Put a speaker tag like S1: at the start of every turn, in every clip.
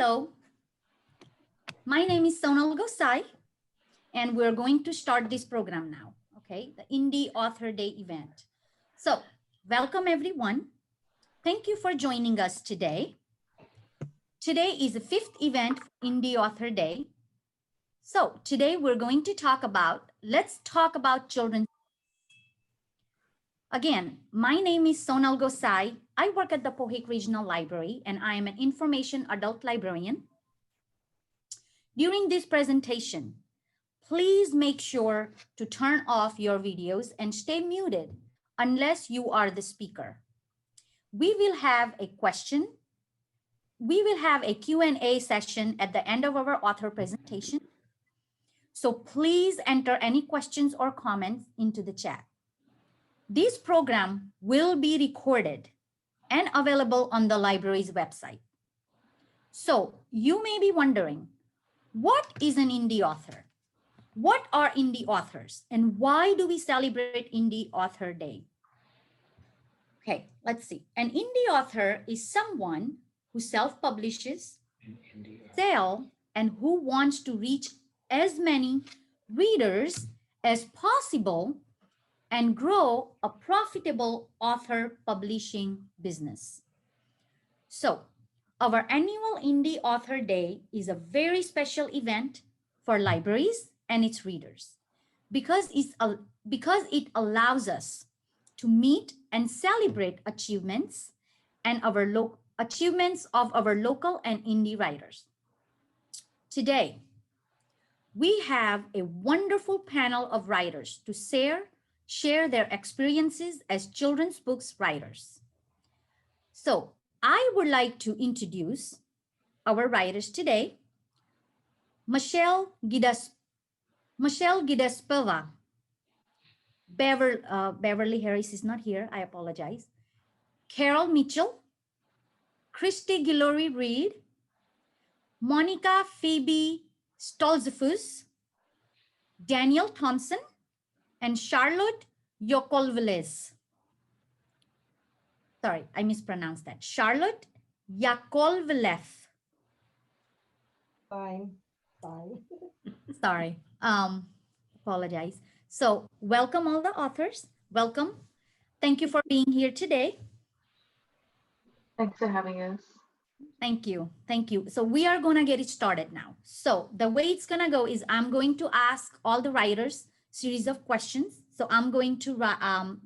S1: Hello, my name is Sonal Gosai, and we're going to start this program now, okay? The Indie Author Day event. So, welcome everyone. Thank you for joining us today. Today is the 5th event for Indie Author Day. So, today we're going to let's talk about children. Again, my name is Sonal Gosai. I work at the Pohik Regional Library, and I am an information adult librarian. During this presentation, please make sure to turn off your videos and stay muted unless you are the speaker. We will have a Q&A session at the end of our author presentation. So please enter any questions or comments into the chat. This program will be recorded and available on the library's website. So you may be wondering, what is an indie author? What are indie authors and why do we celebrate Indie Author Day? Okay, let's see. An indie author is someone who self-publishes, and who wants to reach as many readers as possible and grow a profitable author publishing business. So, our annual Indie Author Day is a very special event for libraries and its readers because it allows us to meet and celebrate achievements and achievements of our local and indie writers. Today, we have a wonderful panel of writers to share their experiences as children's books writers. So I would like to introduce our writers today. Michelle Gidaspova. Beverly Harris is not here, I apologize. Carol Mitchell, Christy Guillory Reed, Monica Phoebe Stoltzfus, Daniel Thompson, and Charlotte Yakovlev. Sorry, I mispronounced that. Charlotte Yakovlev.
S2: Fine.
S1: Sorry, apologize. So welcome all the authors. Welcome. Thank you for being here today.
S2: Thanks for having us.
S1: Thank you. Thank you. So we are going to get it started now. So the way it's going to go is I'm going to ask all the writers series of questions. So I'm going to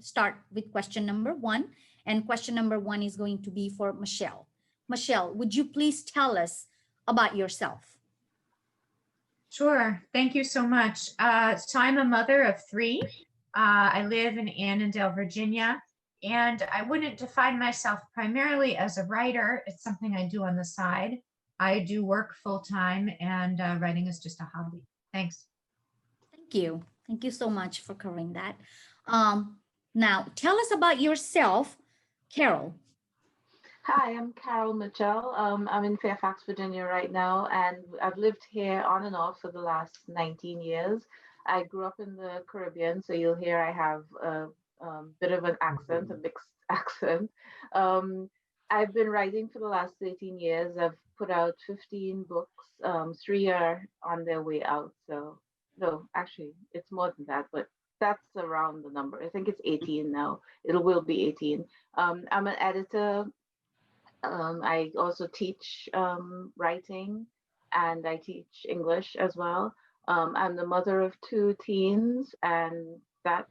S1: start with question number 1. And question number 1 is going to be for Michelle. Michelle, would you please tell us about yourself?
S3: Sure. Thank you so much. So I'm a mother of 3. I live in Annandale, Virginia, and I wouldn't define myself primarily as a writer. It's something I do on the side. I do work full time, and writing is just a hobby. Thanks.
S1: Thank you. Thank you so much for covering that. Now, tell us about yourself, Carol.
S2: Hi, I'm Carol Mitchell. I'm in Fairfax, Virginia right now, and I've lived here on and off for the last 19 years. I grew up in the Caribbean, so you'll hear I have a bit of an accent, a mixed accent. I've been writing for the last 13 years. I've put out 15 books. 3 are on their way out. So, no, actually, it's more than that, but that's around the number. I think it's 18 now. It will be 18. I'm an editor. I also teach writing, and I teach English as well. I'm the mother of 2 teens, and that's,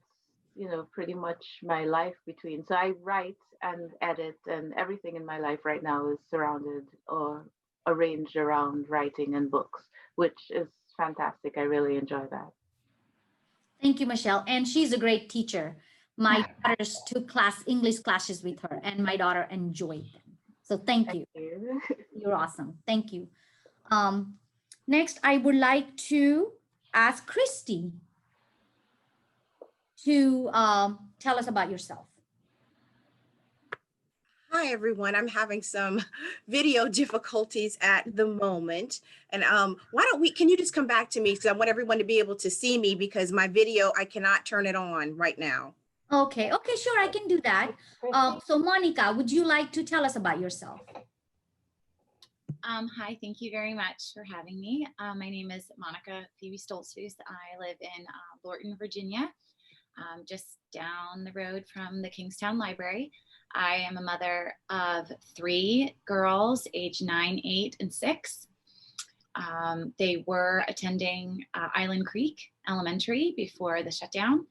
S2: pretty much my life between. So I write and edit, and everything in my life right now is surrounded or arranged around writing and books, which is fantastic. I really enjoy that.
S1: Thank you, Michelle. And she's a great teacher. My daughters took English classes with her, and my daughter enjoyed them. So thank you. You're awesome. Thank you. Next, I would like to ask Christy to tell us about yourself.
S4: Hi, everyone. I'm having some video difficulties at the moment. And can you just come back to me? Because I want everyone to be able to see me because my video, I cannot turn it on right now.
S1: Okay, sure, I can do that. So Monica, would you like to tell us about yourself?
S5: Hi, thank you very much for having me. My name is Monica Phoebe Stoltzfus. I live in Lorton, Virginia, just down the road from the Kingstown Library. I am a mother of 3 girls, aged 9, 8, and 6. They were attending Island Creek Elementary before the shutdown,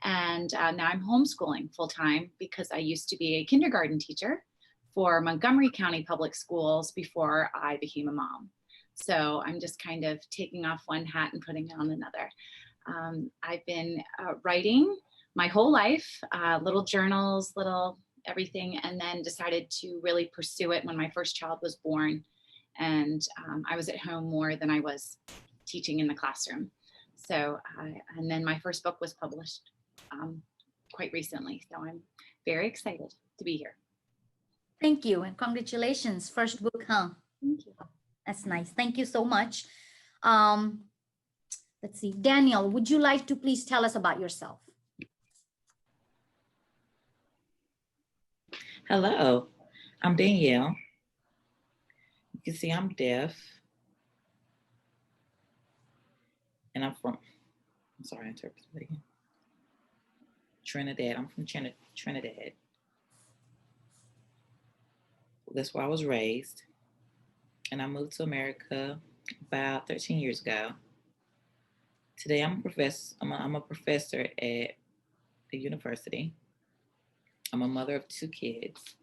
S5: and now I'm homeschooling full-time because I used to be a kindergarten teacher for Montgomery County Public Schools before I became a mom. So I'm just kind of taking off one hat and putting on another. I've been writing my whole life, little journals, little everything, and then decided to really pursue it when my first child was born. And I was at home more than I was teaching in the classroom. So, and then my first book was published quite recently. So I'm very excited to be here.
S1: Thank you, and congratulations. First book, huh?
S5: Thank you.
S1: That's nice. Thank you so much. Let's see. Daniel, would you like to please tell us about yourself?
S6: Hello, I'm Danielle. You can see I'm deaf. And I'm sorry, I interpreted it again. Trinidad. I'm from Trinidad. That's where I was raised. And I moved to America about 13 years ago. Today I'm a professor at the university. I'm a mother of 2 kids.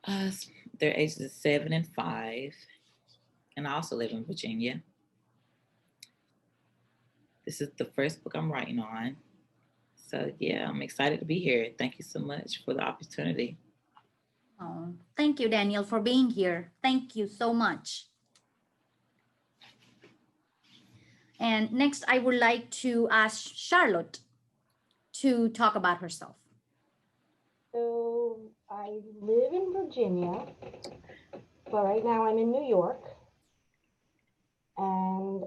S6: Their ages 7 and 5. And I also live in Virginia. This is the first book I'm writing on. So yeah, I'm excited to be here. Thank you so much for the opportunity.
S1: Oh, thank you, Daniel, for being here. Thank you so much. And next, I would like to ask Charlotte to talk about herself.
S7: So I live in Virginia, but right now I'm in New York. And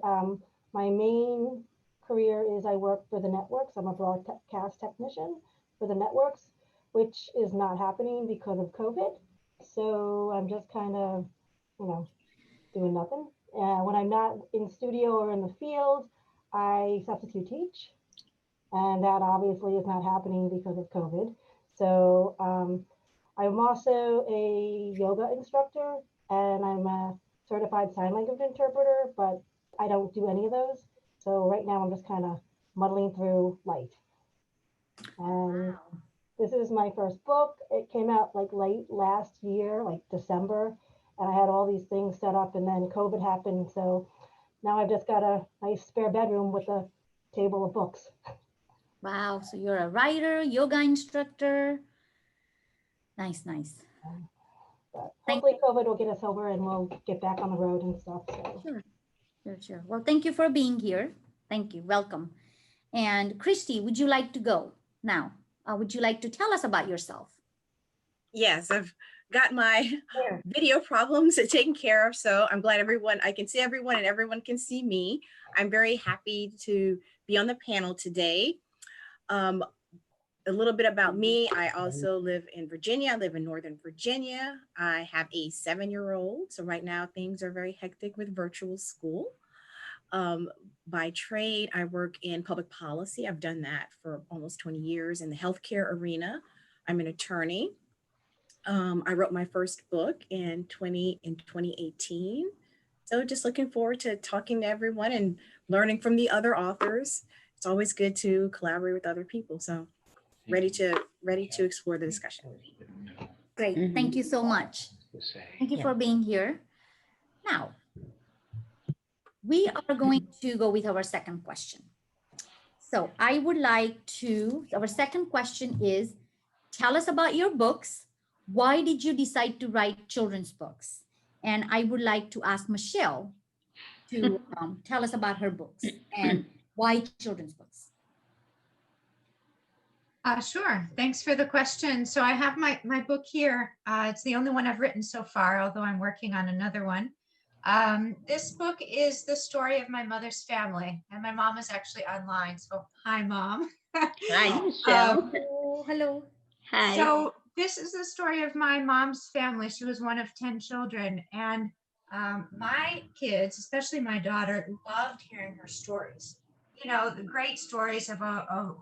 S7: my main career is I work for the networks. I'm a broadcast technician for the networks, which is not happening because of COVID. So I'm just kind of, doing nothing. When I'm not in studio or in the field, I substitute teach. And that obviously is not happening because of COVID. So I'm also a yoga instructor, and I'm a certified sign language interpreter, but I don't do any of those. So right now I'm just kind of muddling through life. And this is my first book. It came out like late last year, like December, and I had all these things set up, and then COVID happened. So now I've just got a nice spare bedroom with a table of books.
S1: Wow, so you're a writer, yoga instructor. Nice, nice.
S7: But hopefully COVID will get us over and we'll get back on the road and stuff. So.
S1: Sure. Well, thank you for being here. Thank you. Welcome. And Christy, would you like to go now? Would you like to tell us about yourself?
S4: Yes, I've got my video problems taken care of. So I'm glad I can see everyone and everyone can see me. I'm very happy to be on the panel today. A little bit about me. I also live in Virginia. I live in Northern Virginia. I have a 7-year-old. So right now things are very hectic with virtual school. By trade, I work in public policy. I've done that for almost 20 years in the healthcare arena. I'm an attorney. I wrote my first book in 2018. So just looking forward to talking to everyone and learning from the other authors. It's always good to collaborate with other people. So ready to explore the discussion.
S1: Great. Thank you so much. Thank you for being here. Now, we are going to go with our second question. So I would like to, our second question is, tell us about your books. Why did you decide to write children's books? And I would like to ask Michelle to tell us about her books and why children's books.
S3: Sure. Thanks for the question. So I have my book here. It's the only one I've written so far, although I'm working on another one. This book is the story of my mother's family, and my mom is actually online. So hi, Mom.
S8: Hi, Michelle.
S1: Hello.
S8: Hi.
S3: So this is the story of my mom's family. She was one of 10 children, and my kids, especially my daughter, loved hearing her stories. You know, the great stories of a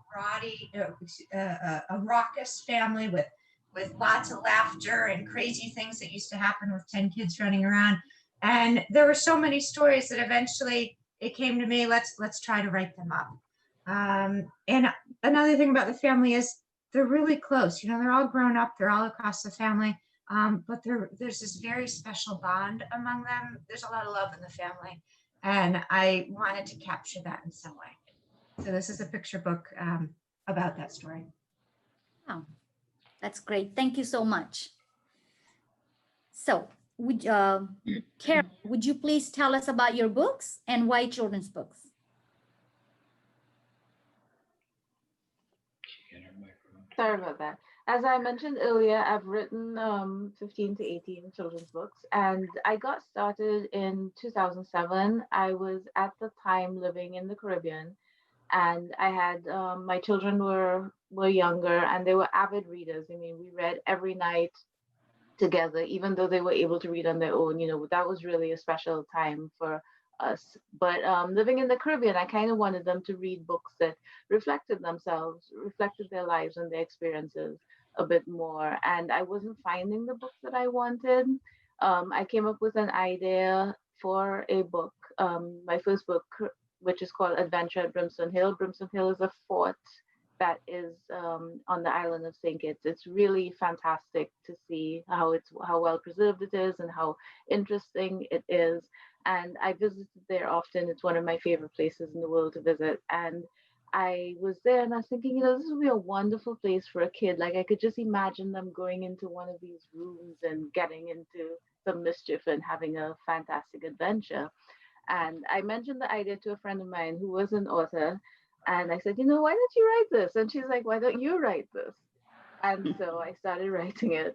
S3: raucous family with lots of laughter and crazy things that used to happen with 10 kids running around. And there were so many stories that eventually it came to me, let's try to write them up. And another thing about the family is they're really close. You know, they're all grown up, they're all across the family, but there's this very special bond among them. There's a lot of love in the family, and I wanted to capture that in some way. So this is a picture book about that story.
S1: Wow, that's great. Thank you so much. So, Carol, would you please tell us about your books and why children's books?
S2: Sorry about that. As I mentioned earlier, I've written 15 to 18 children's books, and I got started in 2007. I was at the time living in the Caribbean, and I had my children were younger, and they were avid readers. I mean, we read every night together, even though they were able to read on their own. You know, that was really a special time for us. But living in the Caribbean, I kind of wanted them to read books that reflected themselves, reflected their lives and their experiences a bit more. And I wasn't finding the books that I wanted. I came up with an idea for a book, my first book, which is called Adventure at Brimstone Hill. Brimstone Hill is a fort that is on the island of St. Kitts. It's really fantastic to see how well preserved it is and how interesting it is. And I visited there often. It's one of my favorite places in the world to visit. And I was there and I was thinking, you know, this would be a wonderful place for a kid. Like I could just imagine them going into one of these rooms and getting into some mischief and having a fantastic adventure. And I mentioned the idea to a friend of mine who was an author. And I said, you know, why don't you write this? And she's like, why don't you write this? And so I started writing it.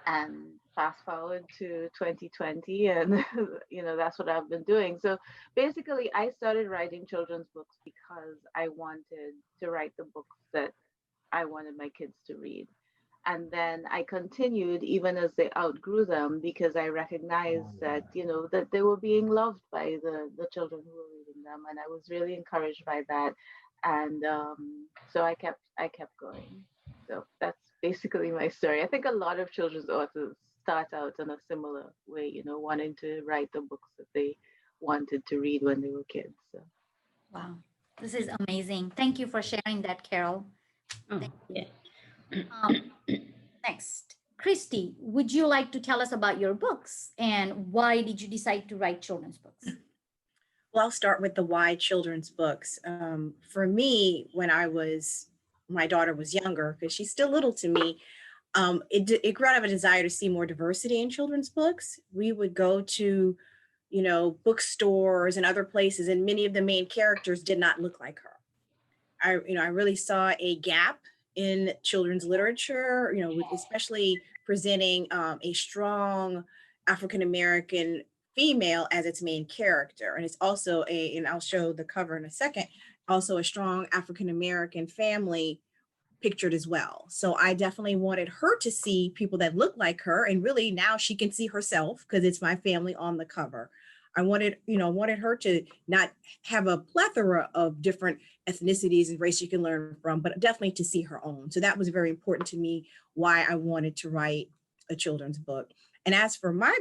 S2: And fast forward to 2020, and you know, that's what I've been doing. So basically, I started writing children's books because I wanted to write the books that I wanted my kids to read. And then I continued even as they outgrew them, because I recognized that, you know, that they were being loved by the children who were reading them. And I was really encouraged by that. And so I kept going. So that's basically my story. I think a lot of children's authors start out in a similar way, you know, wanting to write the books that they wanted to read when they were kids. So.
S1: Wow, this is amazing. Thank you for sharing that, Carol.
S8: Oh, yeah.
S1: Next, Christy, would you like to tell us about your books and why did you decide to write children's books?
S4: Well, I'll start with the why children's books. For me, when my daughter was younger, because she's still little to me, it grew out of a desire to see more diversity in children's books. We would go to, you know, bookstores and other places, and many of the main characters did not look like her. I really saw a gap in children's literature, you know, especially presenting a strong African-American female as its main character. And it's also and I'll show the cover in a second, also a strong African-American family pictured as well. So I definitely wanted her to see people that look like her, and really now she can see herself because it's my family on the cover. I wanted her to not have a plethora of different ethnicities and race you can learn from, but definitely to see her own. So that was very important to me, why I wanted to write a children's book. And as for my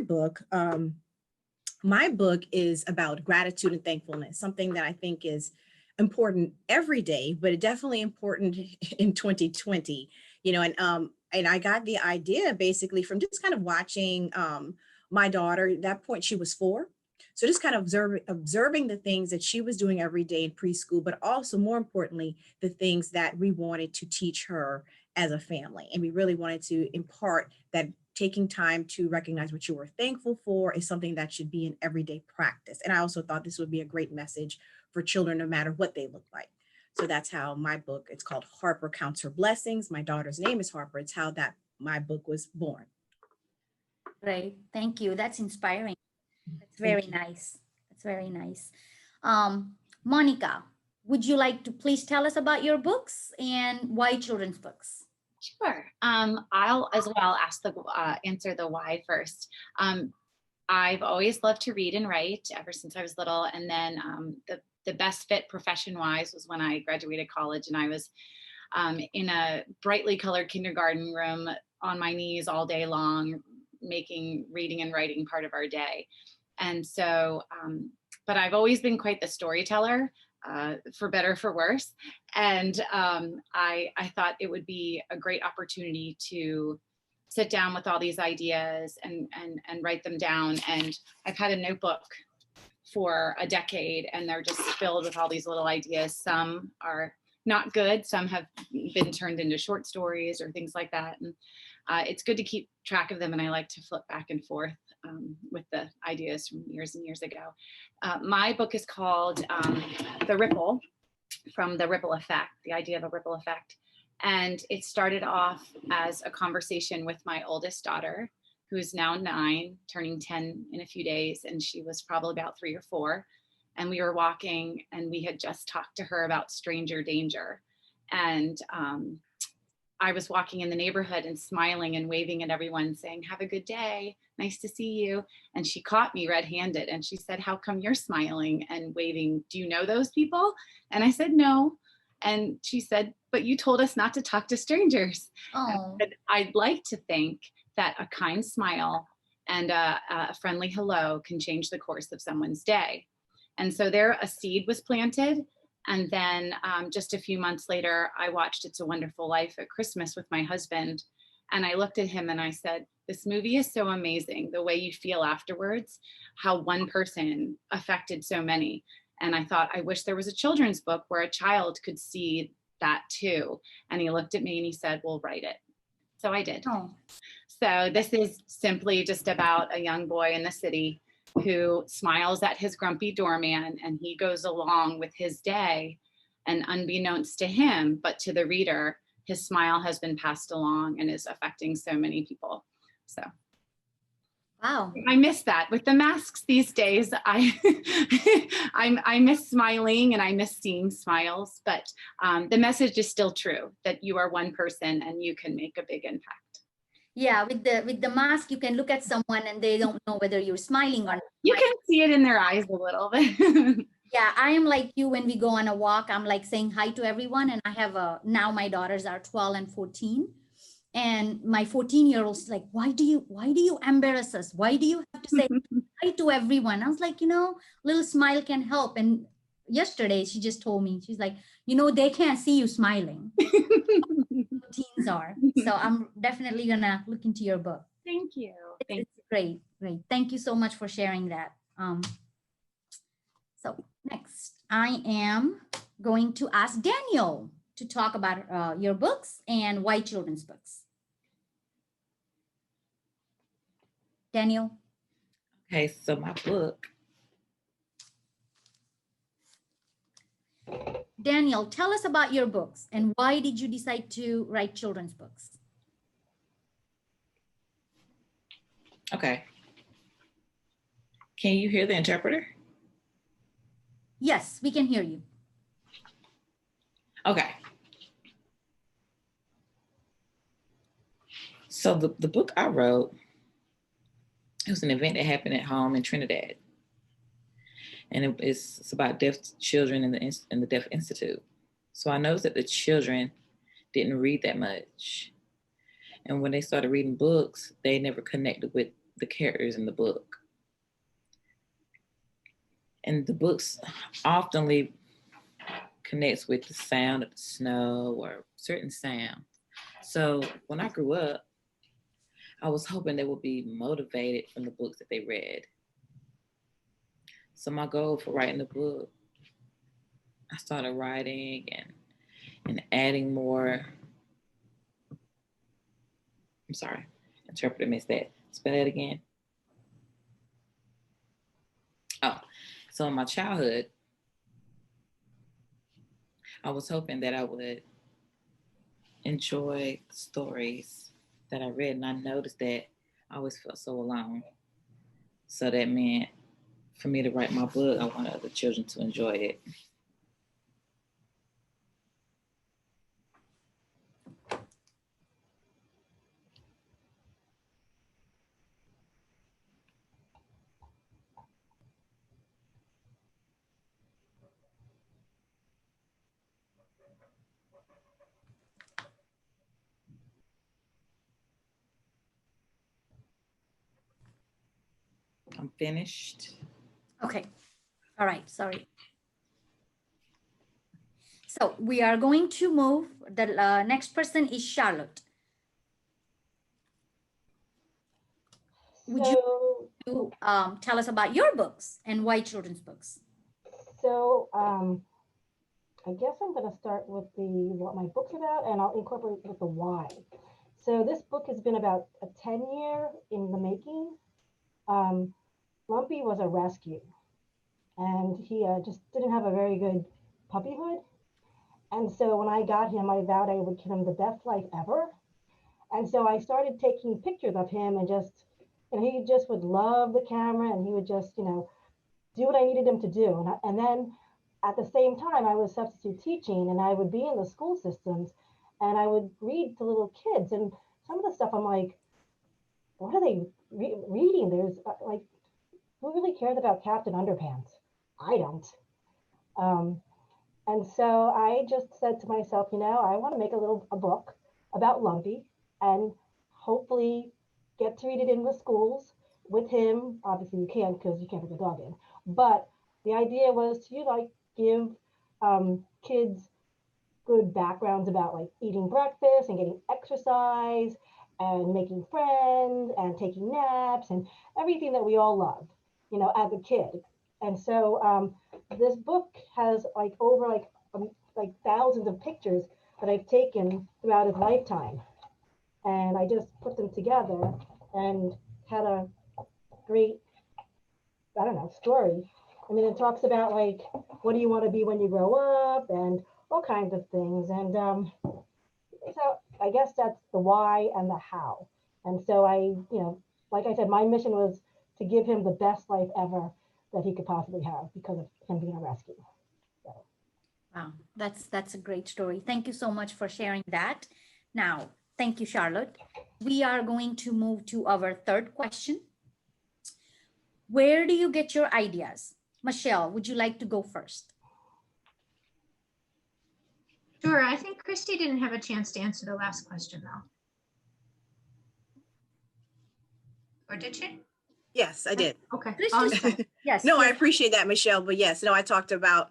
S4: book is about gratitude and thankfulness, something that I think is important every day, but definitely important in 2020, you know, and I got the idea basically from just kind of watching my daughter. At that point, she was 4. So just kind of observing the things that she was doing every day in preschool, but also more importantly, the things that we wanted to teach her as a family. And we really wanted to impart that taking time to recognize what you were thankful for is something that should be an everyday practice. And I also thought this would be a great message for children, no matter what they look like. So that's how my book, it's called Harper Counts Her Blessings. My daughter's name is Harper. It's how my book was born.
S1: Great, thank you. That's inspiring. That's very nice. That's very nice. Monica, would you like to please tell us about your books and why children's books?
S5: Sure. I'll as well answer the why first. I've always loved to read and write ever since I was little. And then the best fit profession-wise was when I graduated college, and I was in a brightly colored kindergarten room on my knees all day long, making reading and writing part of our day. And so, but I've always been quite the storyteller, for better or for worse. And I thought it would be a great opportunity to sit down with all these ideas and write them down. And I've had a notebook for a decade, and they're just filled with all these little ideas. Some are not good. Some have been turned into short stories or things like that. And it's good to keep track of them. And I like to flip back and forth with the ideas from years and years ago. My book is called The Ripple, from the ripple effect, the idea of a ripple effect. And it started off as a conversation with my oldest daughter, who's now 9, turning 10 in a few days. And she was probably about 3 or 4. And we were walking, and we had just talked to her about stranger danger. And I was walking in the neighborhood and smiling and waving at everyone, saying, "Have a good day. Nice to see you." And she caught me red-handed, and she said, "How come you're smiling and waving? Do you know those people?" And I said, "No." And she said, "But you told us not to talk to strangers."
S1: Oh,
S5: I'd like to think that a kind smile and a friendly hello can change the course of someone's day. And so there a seed was planted. And then just a few months later, I watched It's a Wonderful Life at Christmas with my husband. And I looked at him and I said, "This movie is so amazing, the way you feel afterwards, how one person affected so many." And I thought, I wish there was a children's book where a child could see that too. And he looked at me and he said, "Well, write it." So I did.
S1: oh,
S5: So this is simply just about a young boy in the city who smiles at his grumpy doorman, and he goes along with his day. And unbeknownst to him, but to the reader, his smile has been passed along and is affecting so many people. So
S1: wow.
S5: I miss that. With the masks these days, I miss smiling and I miss seeing smiles, but the message is still true, that you are one person and you can make a big impact.
S1: Yeah, with the mask, you can look at someone and they don't know whether you're smiling or not.
S5: You can see it in their eyes a little bit.
S1: Yeah, I am like you. When we go on a walk, I'm like saying hi to everyone. And I have now my daughters are 12 and 14. And my 14-year-old's like, why do you embarrass us? Why do you have to say hi to everyone? I was like, little smile can help. And yesterday she just told me, she's like, they can't see you smiling. Teens are. So I'm definitely gonna look into your book.
S5: Thank you.
S1: It's great. Thank you so much for sharing that. So next, I am going to ask Daniel to talk about your books and why children's books. Daniel.
S6: Okay, so my book.
S1: Daniel, tell us about your books and why did you decide to write children's books?
S6: Okay. Can you hear the interpreter?
S1: Yes, we can hear you.
S6: Okay. So the book I wrote, it was an event that happened at home in Trinidad. And it's about deaf children in the Deaf Institute. So I noticed that the children didn't read that much. And when they started reading books, they never connected with the characters in the book. And the books often connects with the sound of the snow or certain sounds. So when I grew up, I was hoping they would be motivated from the books that they read. So my goal for writing the book, I started writing and adding more. I'm sorry, interpreter missed that. Spell that again. Oh, so in my childhood, I was hoping that I would enjoy stories that I read, and I noticed that I always felt so alone. So that meant for me to write my book, I wanted other children to enjoy it. I'm finished.
S1: Okay. All right. Sorry. So we are going to move. The next person is Charlotte. Would you tell us about your books and why children's books?
S7: So I guess I'm going to start with what my book's about, and I'll incorporate with the why. So this book has been about a 10-year in the making. Lumpy was a rescue, and he just didn't have a very good puppyhood. And so when I got him, I vowed I would give him the best life ever. And so I started taking pictures of him, and he just would love the camera, and he would just, do what I needed him to do. And then at the same time, I was substitute teaching, and I would be in the school systems, and I would read to little kids. And some of the stuff I'm like, what are they reading? There's like, who really cares about Captain Underpants? I don't. And so I just said to myself, I want to make a book about Lumpy and hopefully get to read it in the schools with him. Obviously you can't because you can't put the dog in. But the idea was to give kids good backgrounds about like eating breakfast and getting exercise and making friends and taking naps and everything that we all love, as a kid. And so this book has over thousands of pictures that I've taken throughout his lifetime. And I just put them together and had a great, story. I mean, it talks about what do you want to be when you grow up and all kinds of things. And so I guess that's the why and the how. And so like I said, my mission was to give him the best life ever that he could possibly have because of him being a rescue. So.
S1: Wow, that's a great story. Thank you so much for sharing that. Now, thank you, Charlotte. We are going to move to our third question. Where do you get your ideas? Michelle, would you like to go first?
S3: Sure. I think Christy didn't have a chance to answer the last question though. Or did she?
S4: Yes, I did.
S3: Okay.
S1: Yes.
S4: No, I
S1: yes.
S4: appreciate that, Michelle. But yes, no, I talked about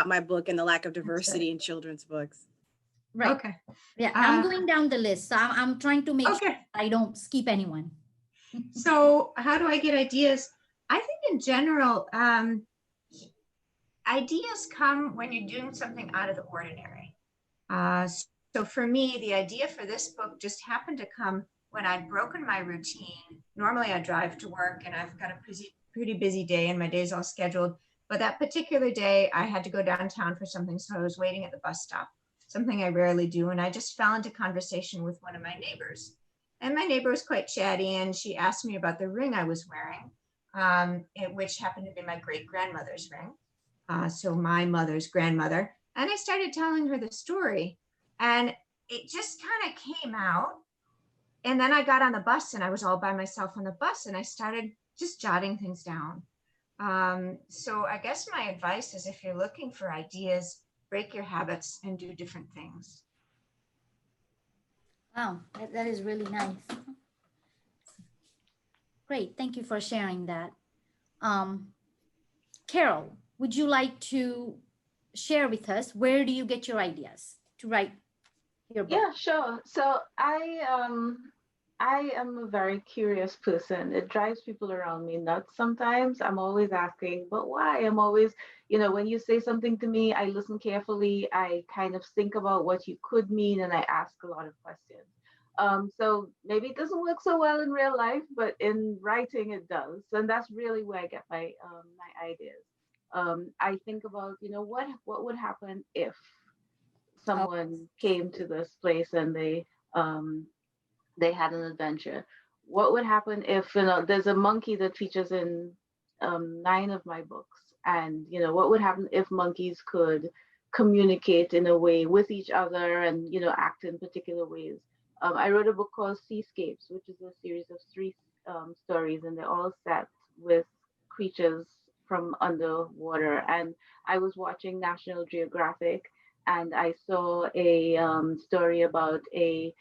S4: my book and the lack of diversity in children's books.
S1: Right.
S3: Okay.
S1: Yeah, I'm going down the list. So I'm trying to make sure I don't skip anyone.
S3: So how do I get ideas? I think in general, ideas come when you're doing something out of the ordinary. So for me, the idea for this book just happened to come when I'd broken my routine. Normally I drive to work and I've got a pretty busy day and my day's all scheduled. But that particular day I had to go downtown for something. So I was waiting at the bus stop, something I rarely do. And I just fell into conversation with one of my neighbors. And my neighbor was quite chatty and she asked me about the ring I was wearing, which happened to be my great-grandmother's ring. So my mother's grandmother. And I started telling her the story and it just kind of came out. And then I got on the bus and I was all by myself on the bus and I started just jotting things down. So I guess my advice is if you're looking for ideas, break your habits and do different things.
S1: Wow, that is really nice. Great, thank you for sharing that. Carol, would you like to share with us, where do you get your ideas to write your book?
S2: Yeah, sure. So I am a very curious person. It drives people around me nuts sometimes. I'm always asking, but why? I'm always, when you say something to me, I listen carefully. I kind of think about what you could mean and I ask a lot of questions. So maybe it doesn't work so well in real life, but in writing it does. And that's really where I get my my ideas. I think about, what would happen if someone came to this place and they had an adventure. What would happen if there's a monkey that features in 9 of my books, and what would happen if monkeys could communicate in a way with each other and act in particular ways. I wrote a book called Seascapes, which is a series of 3 stories, and they're all set with creatures from underwater. And I was watching National Geographic, and I saw a story about a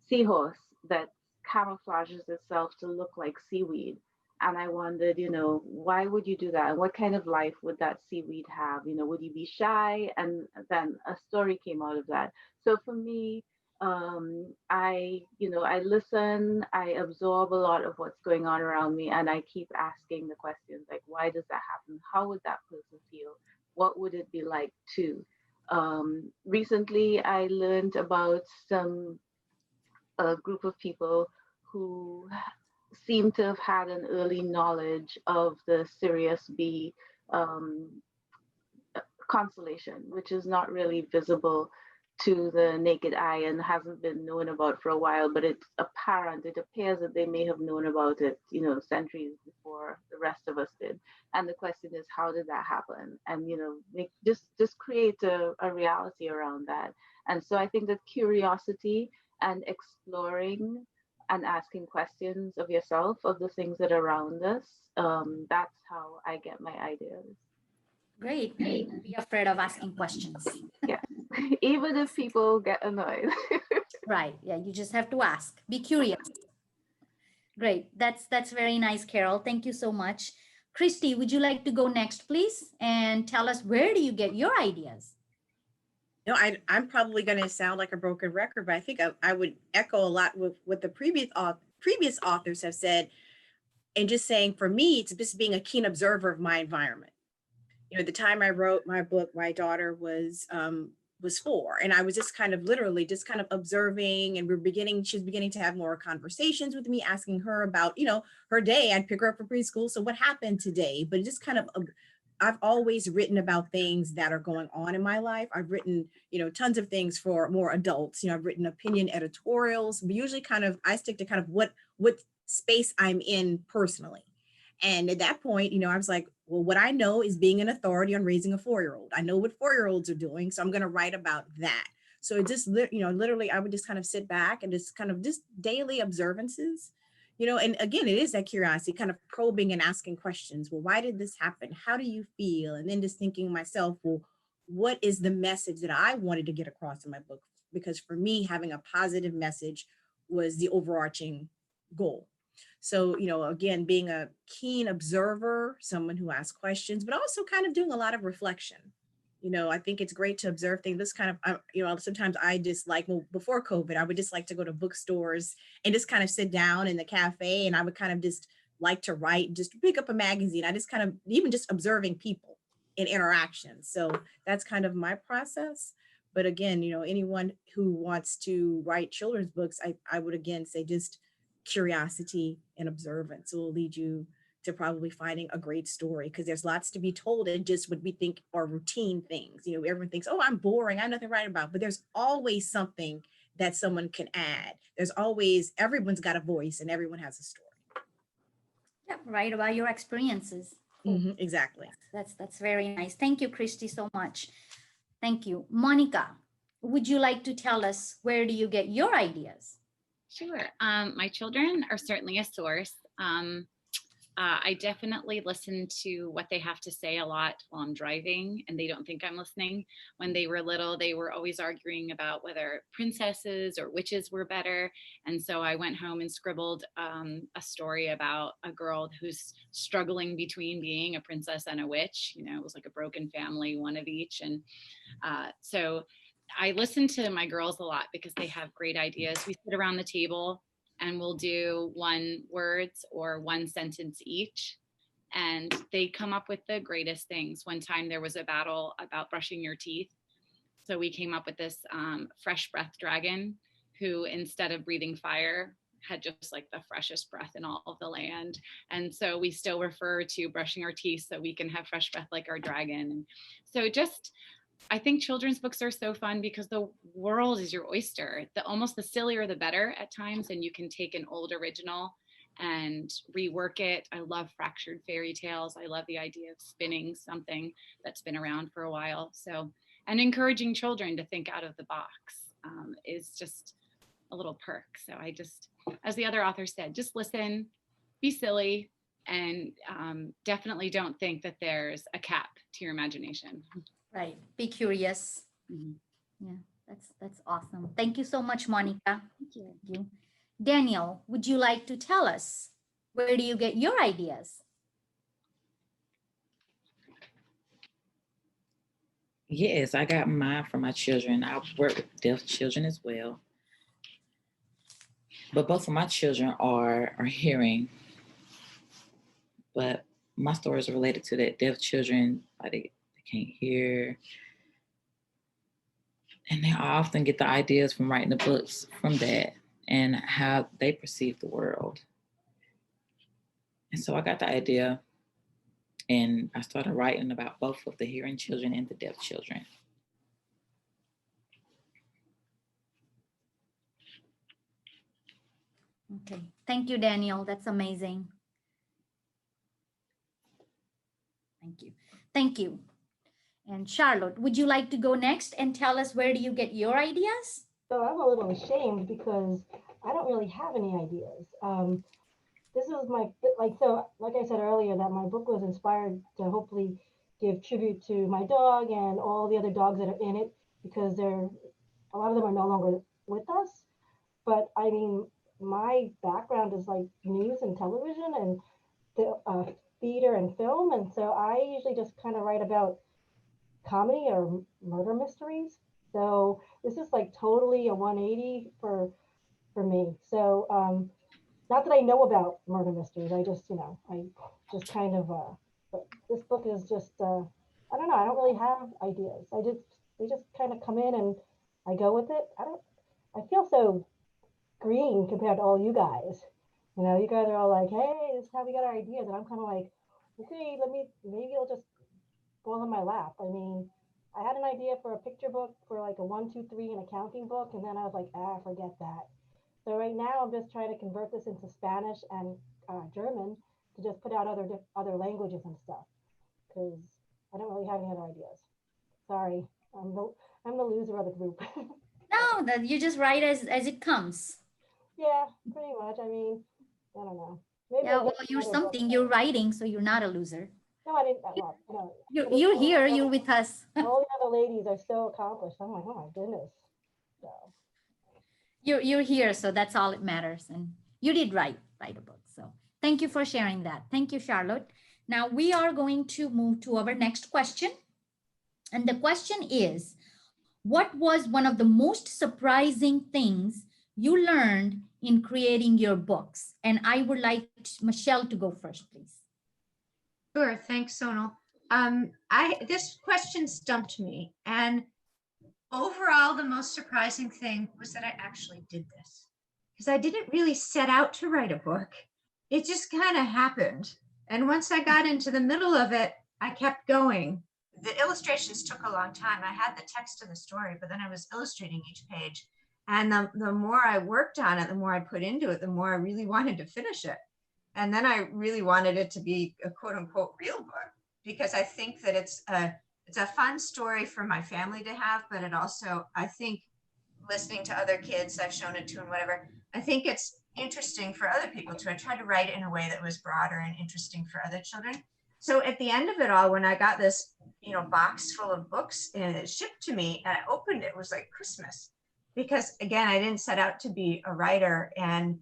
S2: seahorse that camouflages itself to look like seaweed. And I wondered, why would you do that? And what kind of life would that seaweed have? Would he be shy? And then a story came out of that. So for me, I listen, I absorb a lot of what's going on around me, and I keep asking the questions like, why does that happen? How would that person feel? What would it be like to? Recently, I learned about some a group of people who seem to have had an early knowledge of the Sirius B um, constellation, which is not really visible to the naked eye and hasn't been known about for a while, but it's apparent. It appears that they may have known about it, centuries before the rest of us did. And the question is, how did that happen? And just create a reality around that. And so I think that curiosity and exploring and asking questions of yourself, of the things that are around us, that's how I get my ideas.
S1: Great. Don't be afraid of asking questions.
S2: Yeah. Even if people get annoyed.
S1: Right. Yeah. You just have to ask. Be curious. Great. That's very nice, Carol. Thank you so much. Christy, would you like to go next, please? And tell us, where do you get your ideas?
S4: I'm probably going to sound like a broken record, but I think I would echo a lot with what the previous authors have said. And just saying, for me, it's just being a keen observer of my environment. The time I wrote my book, my daughter was 4, and I was just kind of literally just kind of observing, and she was beginning to have more conversations with me, asking her about, her day. I'd pick her up from preschool. So what happened today? But just kind of, I've always written about things that are going on in my life. I've written, tons of things for more adults. I've written opinion editorials, but usually I stick to kind of what space I'm in personally. And at that point, I was like, well, what I know is being an authority on raising a 4-year-old. I know what 4-year-olds are doing, so I'm going to write about that. So it just, literally, I would just kind of sit back and just kind of just daily observances, and again, it is that curiosity, kind of probing and asking questions. Well, why did this happen? How do you feel? And then just thinking myself, well, what is the message that I wanted to get across in my book? Because for me, having a positive message was the overarching goal. So, again, being a keen observer, someone who asks questions, but also kind of doing a lot of reflection. I think it's great to observe things. This kind of, sometimes I just like, well, before COVID, I would just like to go to bookstores and just kind of sit down in the cafe, and I would kind of just like to write, just pick up a magazine. I just kind of, even just observing people in interaction. So that's kind of my process. But again, anyone who wants to write children's books, I would again say just curiosity and observance will lead you to probably finding a great story, because there's lots to be told and just what we think are routine things. Everyone thinks, oh, I'm boring, I have nothing to write about, but there's always something that someone can add. Everyone's got a voice and everyone has a story.
S1: Yeah, write about your experiences. Cool.
S4: Exactly.
S1: That's very nice. Thank you, Christy, so much. Thank you. Monica, would you like to tell us, where do you get your ideas?
S5: Sure. My children are certainly a source. I definitely listen to what they have to say a lot while I'm driving, and they don't think I'm listening. When they were little, they were always arguing about whether princesses or witches were better. And so I went home and scribbled a story about a girl who's struggling between being a princess and a witch. It was like a broken family, one of each. And so I listen to my girls a lot because they have great ideas. We sit around the table and we'll do 1 words or 1 sentence each, and they come up with the greatest things. One time there was a battle about brushing your teeth. So we came up with this fresh breath dragon who, instead of breathing fire, had just like the freshest breath in all of the land. And so we still refer to brushing our teeth so we can have fresh breath like our dragon. And so I think children's books are so fun because the world is your oyster. Almost the sillier, the better at times. And you can take an old original and rework it. I love fractured fairy tales. I love the idea of spinning something that's been around for a while. So, and encouraging children to think out of the box is just a little perk. So I just, as the other author said, just listen, be silly, and definitely don't think that there's a cap to your imagination.
S1: Right. Be curious. Yeah, that's awesome. Thank you so much, Monica.
S5: Thank you.
S1: Thank you. Daniel, would you like to tell us, where do you get your ideas?
S6: Yes, I got mine from my children. I work with deaf children as well. But both of my children are hearing. But my stories are related to that deaf children. Like they can't hear. And they often get the ideas from writing the books from that and how they perceive the world. And so I got the idea and I started writing about both of the hearing children and the deaf children.
S1: Okay, thank you, Daniel. That's amazing. Thank you. Thank you. And Charlotte, would you like to go next and tell us where do you get your ideas?
S7: So I'm a little ashamed because I don't really have any ideas. This is my, like I said earlier, that my book was inspired to hopefully give tribute to my dog and all the other dogs that are in it, because a lot of them are no longer with us. But I mean, my background is like news and television and theater and film. And so I usually just kind of write about comedy or murder mysteries. So this is like totally a 180 for me. So not that I know about murder mysteries. I just, I just kind of but this book is just I don't know, I don't really have ideas. They just kind of come in and I go with it. I feel so green compared to all you guys. You guys are all like, hey, this is how we got our ideas. And I'm kind of like, okay, maybe it'll just fall in my lap. I mean, I had an idea for a picture book for like a 1, 2, 3 an accounting book. And then I was like, forget that. So right now I'm just trying to convert this into Spanish and German to just put out other languages and stuff, because I don't really have any other ideas. Sorry, I'm the loser of the group.
S1: No, that you just write as it comes.
S7: Yeah, pretty much. I mean, I don't know. Maybe
S1: Yeah, well, you're something. You're writing, so you're not a loser.
S7: No, I didn't. Well, no.
S1: You're here. You're with us.
S7: All the other ladies are so accomplished. I'm like, oh my goodness. So.
S1: You're here, so that's all that matters. And you did write a book. So thank you for sharing that. Thank you, Charlotte. Now we are going to move to our next question. And the question is, what was one of the most surprising things you learned in creating your books? And I would like Michelle to go first, please.
S3: Sure, thanks, Sonal. This question stumped me, and overall, the most surprising thing was that I actually did this, because I didn't really set out to write a book. It just kind of happened. And once I got into the middle of it, I kept going. The illustrations took a long time. I had the text of the story, but then I was illustrating each page. And the more I worked on it, the more I put into it, the more I really wanted to finish it. And then I really wanted it to be a quote unquote real book, because I think that it's a fun story for my family to have, but it also, I think, listening to other kids I've shown it to and whatever, I think it's interesting for other people too. I tried to write it in a way that was broader and interesting for other children. So at the end of it all, when I got this, box full of books and it shipped to me and I opened it, it was like Christmas, because again, I didn't set out to be a writer, and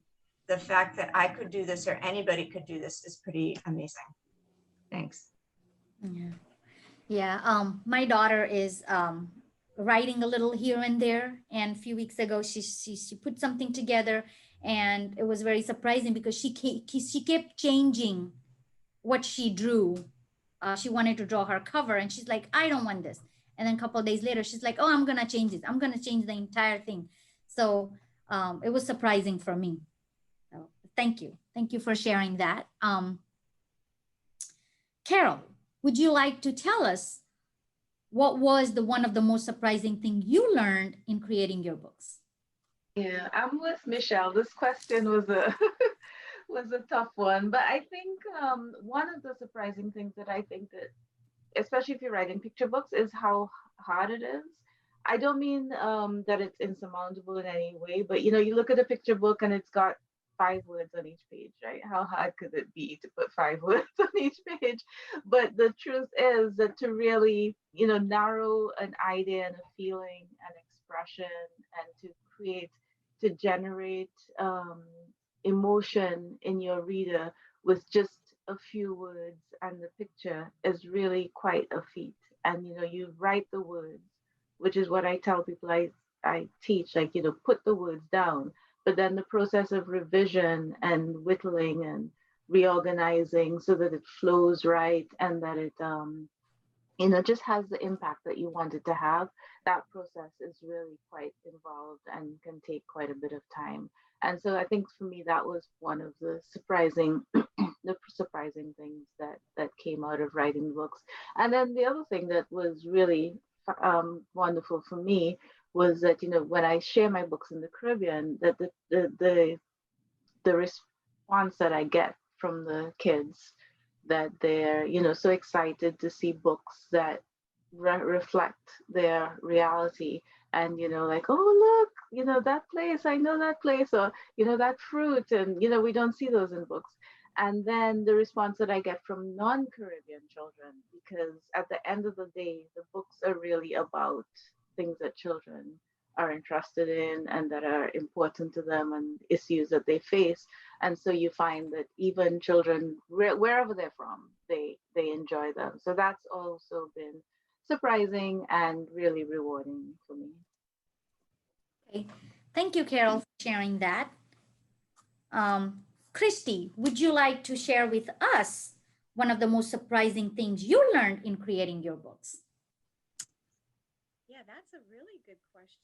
S3: the fact that I could do this or anybody could do this is pretty amazing. Thanks.
S1: Yeah. My daughter is writing a little here and there, and a few weeks ago she put something together, and it was very surprising because she kept changing what she drew. She wanted to draw her cover, and she's like, I don't want this. And then a couple of days later, she's like, oh, I'm gonna change this. I'm gonna change the entire thing. So it was surprising for me. So thank you for sharing that. Carol, would you like to tell us what was one of the most surprising thing you learned in creating your books?
S2: Yeah, I'm with Michelle. This question was a was a tough one, but I think one of the surprising things that I think that, especially if you're writing picture books, is how hard it is. I don't mean that it's insurmountable in any way, but you look at a picture book and it's got 5 words on each page, right? How hard could it be to put 5 words on each page? But the truth is that to really, narrow an idea and a feeling and expression, and to generate emotion in your reader with just a few words and the picture is really quite a feat. And you write the words, which is what I tell people I teach, like, put the words down. But then the process of revision and whittling and reorganizing so that it flows right and that it just has the impact that you want it to have. That process is really quite involved and can take quite a bit of time. And so I think for me that was one of the surprising things that came out of writing the books. And then the other thing that was really wonderful for me was that when I share my books in the Caribbean, that the response that I get from the kids, that they're so excited to see books that reflect their reality, and like, oh look, that place, I know that place, or that fruit, and we don't see those in books. And then the response that I get from non-Caribbean children, because at the end of the day the books are really about things that children are interested in and that are important to them and issues that they face. And so you find that even children, wherever they're from, they enjoy them. So that's also been surprising and really rewarding for me.
S1: Okay. Thank you, Carol, for sharing that. Christy, would you like to share with us one of the most surprising things you learned in creating your books?
S4: Yeah, that's a really good question.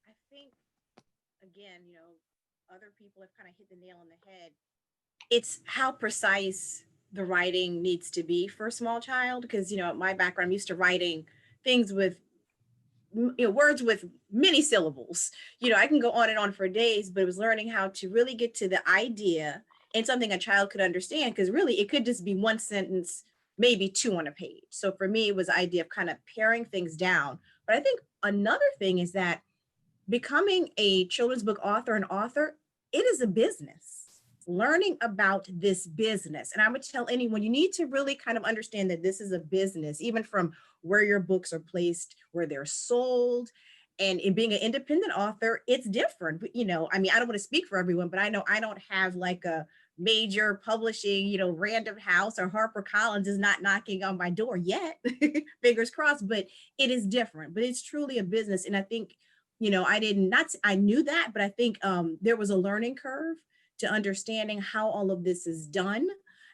S4: I think, again, other people have kind of hit the nail on the head. It's how precise the writing needs to be for a small child, because my background, I'm used to writing things with words with many syllables. I can go on and on for days, but it was learning how to really get to the idea and something a child could understand, because really it could just be one sentence, maybe two on a page. So for me, it was the idea of kind of paring things down. But I think another thing is that becoming a children's book author and author, it is a business. Learning about this business. And I would tell anyone, you need to really kind of understand that this is a business, even from where your books are placed, where they're sold. And in being an independent author, it's different. But, I don't want to speak for everyone, but I know I don't have like a major publishing, Random House or HarperCollins is not knocking on my door yet, fingers crossed, but it is different. But it's truly a business. And I think, I knew that, but I think there was a learning curve to understanding how all of this is done.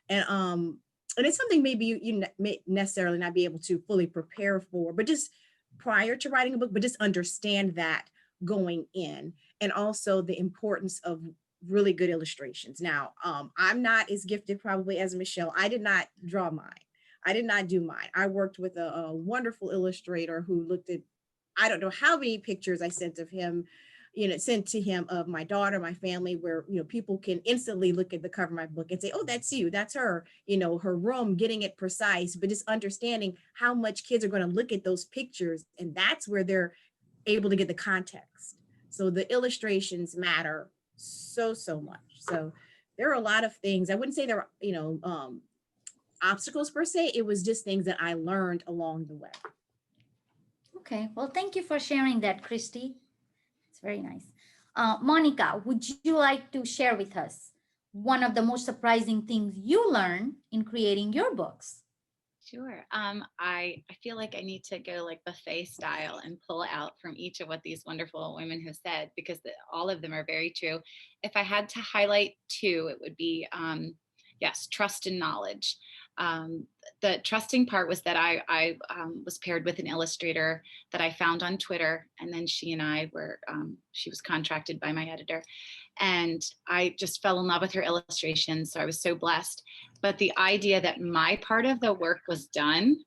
S4: And it's something maybe you may necessarily not be able to fully prepare for, but just prior to writing a book, but just understand that going in. And also the importance of really good illustrations. Now, I'm not as gifted probably as Michelle. I did not draw mine. I did not do mine. I worked with a wonderful illustrator who looked at, I don't know how many pictures I sent of him, sent to him of my daughter, my family, where, people can instantly look at the cover of my book and say, oh, that's you, that's her, her room, getting it precise, but just understanding how much kids are going to look at those pictures. And that's where they're able to get the context. So the illustrations matter so much. So there are a lot of things. I wouldn't say there are, obstacles per se. It was just things that I learned along the way.
S1: Okay, well, thank you for sharing that, Christy. It's very nice. Monica, would you like to share with us one of the most surprising things you learned in creating your books?
S5: Sure. I feel like I need to go like buffet style and pull out from each of what these wonderful women have said, because all of them are very true. If I had to highlight two, it would be, yes, trust and knowledge. The trusting part was that I was paired with an illustrator that I found on Twitter, and then she and I were, she was contracted by my editor, and I just fell in love with her illustrations. So I was so blessed. But the idea that my part of the work was done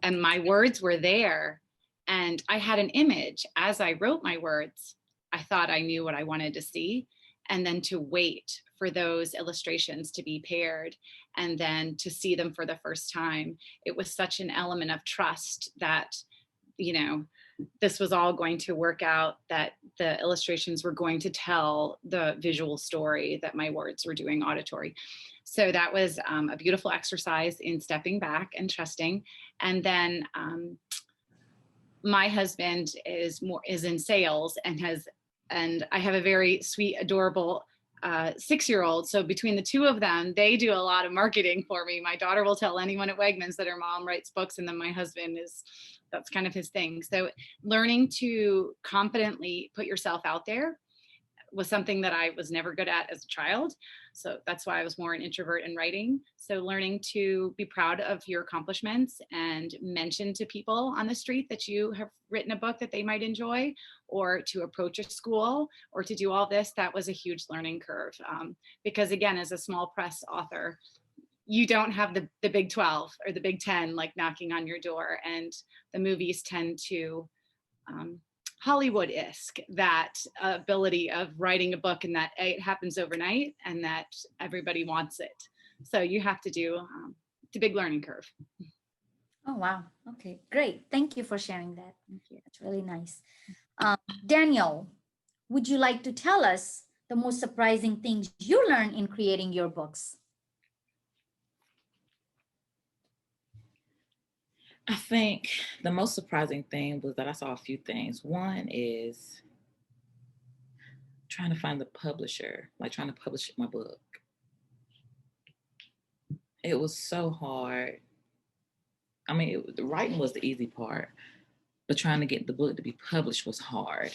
S5: and my words were there, and I had an image as I wrote my words, I thought I knew what I wanted to see. And then to wait for those illustrations to be paired and then to see them for the first time, it was such an element of trust that, this was all going to work out, that the illustrations were going to tell the visual story that my words were doing auditory. So that was a beautiful exercise in stepping back and trusting. And then my husband is in sales and I have a very sweet, adorable
S8: 6-year-old. So between the two of them, they do a lot of marketing for me. My daughter will tell anyone at Wegmans that her mom writes books, and then my husband that's kind of his thing. So learning to confidently put yourself out there was something that I was never good at as a child. So that's why I was more an introvert in writing. So learning to be proud of your accomplishments and mention to people on the street that you have written a book that they might enjoy, or to approach a school, or to do all this, that was a huge learning curve. Because again, as a small press author, you don't have the big 12 or the big 10 like knocking on your door, and the movies tend to Hollywood-esque that ability of writing a book, and that it happens overnight and that everybody wants it. So you have to do it's a big learning curve.
S1: Oh, wow. Okay, great. Thank you for sharing that.
S8: Thank you.
S1: That's really nice. Daniel, would you like to tell us the most surprising things you learned in creating your books?
S6: I think the most surprising thing was that I saw a few things. One is trying to find the publisher, like trying to publish my book. It was so hard. I mean, the writing was the easy part, but trying to get the book to be published was hard.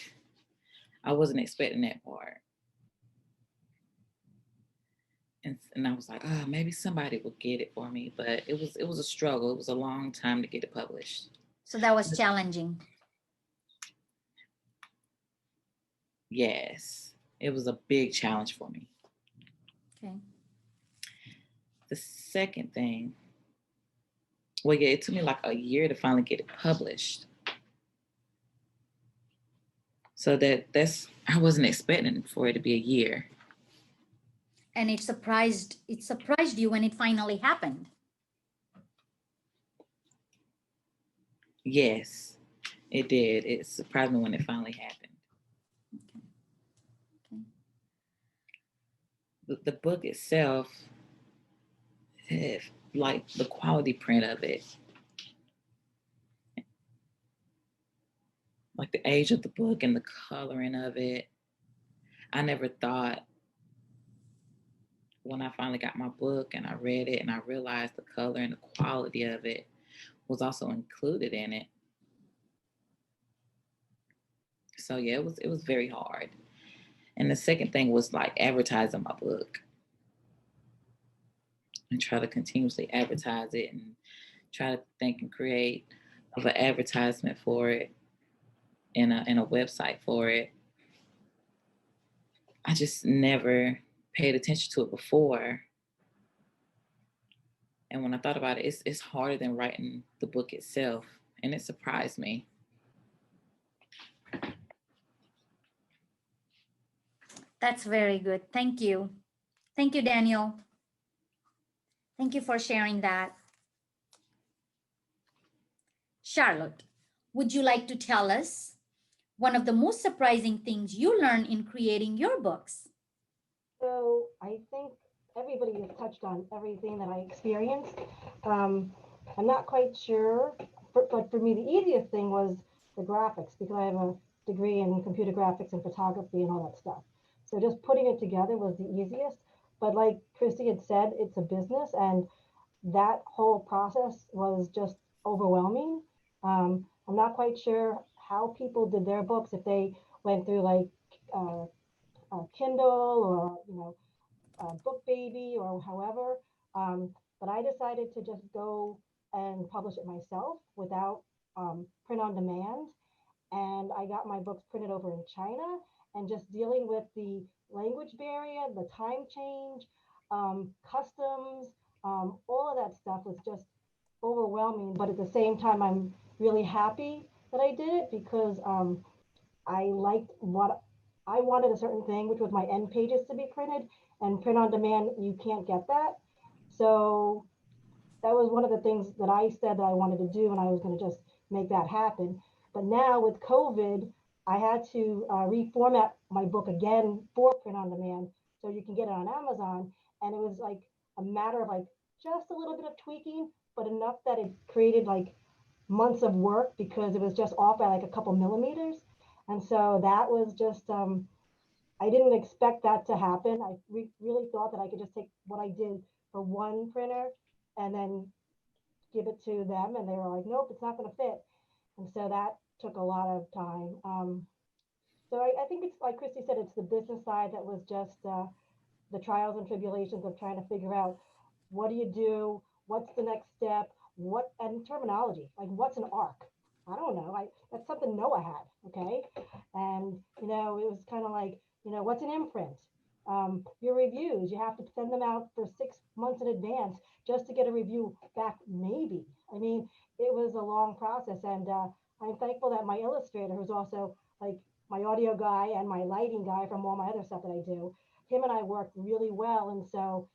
S6: I wasn't expecting that part. And I was like, oh, maybe somebody will get it for me. But it was a struggle. It was a long time to get it published.
S1: So that was challenging.
S6: Yes, it was a big challenge for me.
S1: Okay.
S6: The second thing, well, yeah, it took me like a year to finally get it published. So that's I wasn't expecting for it to be a year.
S1: And it surprised you when it finally happened.
S6: Yes, it did. It surprised me when it finally happened.
S1: Okay.
S6: The book itself, like the quality print of it, like the age of the book and the coloring of it. I never thought, when I finally got my book and I read it and I realized the color and the quality of it was also included in it. So yeah, it was very hard. And the second thing was like advertising my book, and try to continuously advertise it and try to think and create of an advertisement for it and a website for it. I just never paid attention to it before. And when I thought about it, it's harder than writing the book itself. And it surprised me.
S1: That's very good. Thank you. Thank you, Daniel. Thank you for sharing that. Charlotte, would you like to tell us one of the most surprising things you learned in creating your books?
S7: So I think everybody has touched on everything that I experienced. I'm not quite sure, but for me, the easiest thing was the graphics, because I have a degree in computer graphics and photography and all that stuff. So just putting it together was the easiest. But like Christy had said, it's a business, and that whole process was just overwhelming. I'm not quite sure how people did their books, if they went through like Kindle or Book Baby or however. But I decided to just go and publish it myself without print on demand. And I got my books printed over in China, and just dealing with the language barrier, the time change, customs, all of that stuff was just overwhelming. But at the same time, I'm really happy that I did it, because I liked what I wanted, a certain thing, which was my end pages to be printed, and print on demand, you can't get that. So that was one of the things that I said that I wanted to do, and I was going to just make that happen. But now with COVID, I had to reformat my book again for print on demand, so you can get it on Amazon. And it was like a matter of like just a little bit of tweaking, but enough that it created like months of work, because it was just off by like a couple millimeters. And so that was just I didn't expect that to happen. I really thought that I could just take what I did for one printer and then give it to them. And they were like, nope, it's not going to fit. And so that took a lot of time. So I think it's like Christy said, it's the business side that was just the trials and tribulations of trying to figure out what do you do, what's the next step, what and terminology, like what's an arc? I don't know. That's something Noah had, okay? And you know, it was kind of like, you know, what's an imprint? Your reviews, you have to send them out for 6 months in advance just to get a review back, maybe. I mean, it was a long process, and I'm thankful that my illustrator, who's also like my audio guy and my lighting guy from all my other stuff that I do, him and I worked really well, and so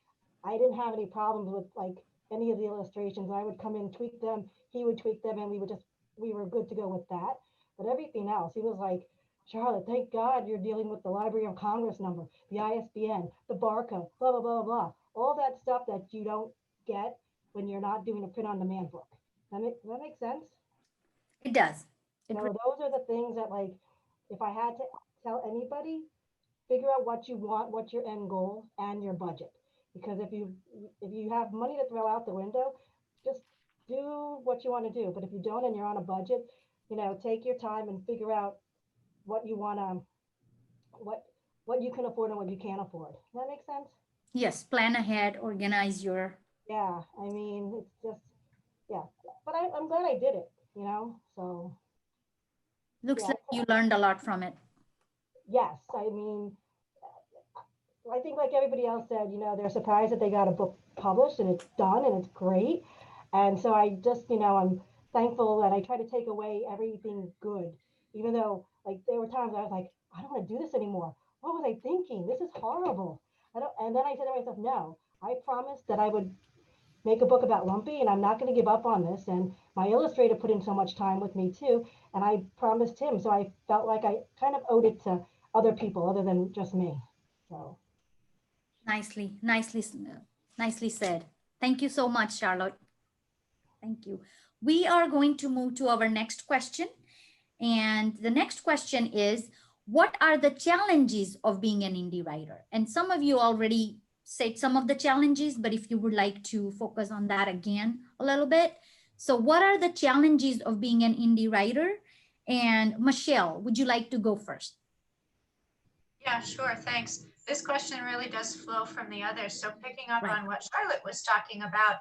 S7: I didn't have any problems with like any of the illustrations. I would come in, tweak them, he would tweak them, and we were good to go with that. But everything else, he was like, Charlotte, thank God you're dealing with the Library of Congress number, the ISBN, the barcode, blah, blah, blah, blah. All that stuff that you don't get when you're not doing a print on demand book. Does that make sense?
S1: It does.
S7: You know, those are the things that, like, if I had to tell anybody, figure out what you want, what's your end goal, and your budget. Because if you have money to throw out the window, just do what you want to do. But if you don't and you're on a budget, you know, take your time and figure out what you want to, what you can afford and what you can't afford. Does that make sense?
S1: Yes, plan ahead, organize your.
S7: Yeah, I mean, it's just, yeah. But I'm glad I did it, you know, so.
S1: Looks
S7: Yeah.
S1: like you learned a lot from it.
S7: Yes, I mean, I think like everybody else said, you know, they're surprised that they got a book published and it's done and it's great. And so I just, you know, I'm thankful that I try to take away everything good, even though like there were times I was like, I don't want to do this anymore. What was I thinking? This is horrible. And then I said to myself, no, I promised that I would make a book about Lumpy and I'm not going to give up on this. And my illustrator put in so much time with me too. And I promised him. So I felt like I kind of owed it to other people other than just me. So.
S1: Nicely said. Thank you so much, Charlotte. Thank you. We are going to move to our next question. And the next question is, what are the challenges of being an indie writer? And some of you already said some of the challenges, but if you would like to focus on that again a little bit. So what are the challenges of being an indie writer? And Michelle, would you like to go first?
S3: Yeah, sure. Thanks. This question really does flow from the others. So picking up
S1: Right.
S3: on what Charlotte was talking about,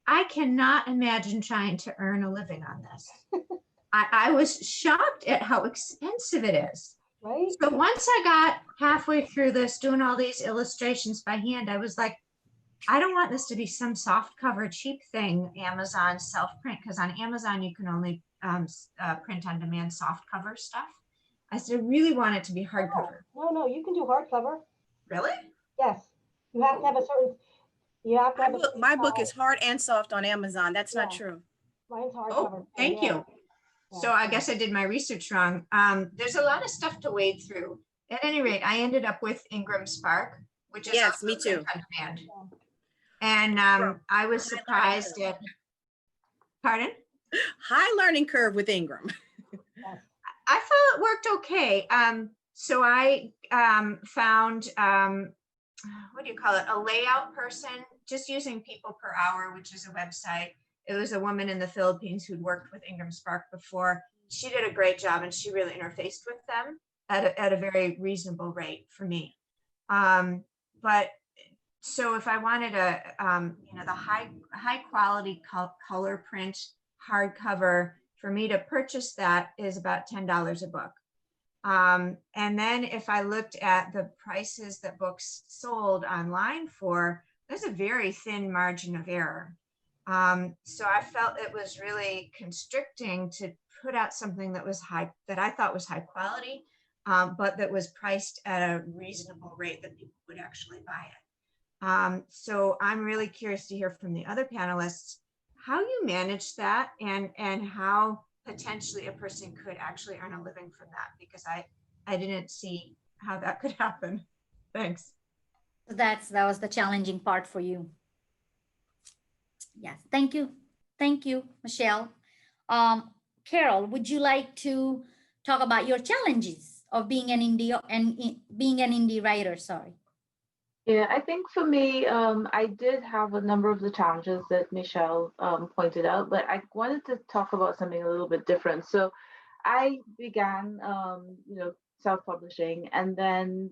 S3: I cannot imagine trying to earn a living on this. I was shocked at how expensive it is.
S7: Right.
S3: So once I got halfway through this, doing all these illustrations by hand, I was like, I don't want this to be some soft cover cheap thing, Amazon self-print, because on Amazon, you can only print on demand soft cover stuff. I said, I really want it to be hardcover.
S7: No, you can do hardcover.
S3: Really?
S7: Yes. You have to have a certain, you have to have
S4: My book is hard and soft on Amazon. That's not
S7: Yeah.
S4: true.
S7: Mine's hardcover.
S3: Oh, thank you. So I guess I did my research wrong. There's a lot of stuff to wade through. At any rate, I ended up with Ingram Spark, which is
S4: Yes, me too.
S3: on demand. And I was surprised at, pardon?
S4: High learning curve with Ingram.
S3: I thought it worked okay. So I found, what do you call it? A layout person, just using People Per Hour, which is a website. It was a woman in the Philippines who'd worked with Ingram Spark before. She did a great job and she really interfaced with them at a very reasonable rate for me. But so if I wanted a, you know, the high quality color print hardcover, for me to purchase that is about $10 a book. And then if I looked at the prices that books sold online for, there's a very thin margin of error. So I felt it was really constricting to put out something that was that I thought was high quality, but that was priced at a reasonable rate that people would actually buy it. So I'm really curious to hear from the other panelists how you manage that and how potentially a person could actually earn a living from that, because I didn't see how that could happen. Thanks.
S1: That was the challenging part for you. Yes, thank you. Thank you, Michelle. Carol, would you like to talk about your challenges of being an indie writer? Sorry.
S2: Yeah, I think for me, I did have a number of the challenges that Michelle pointed out, but I wanted to talk about something a little bit different. So I began, self-publishing, and then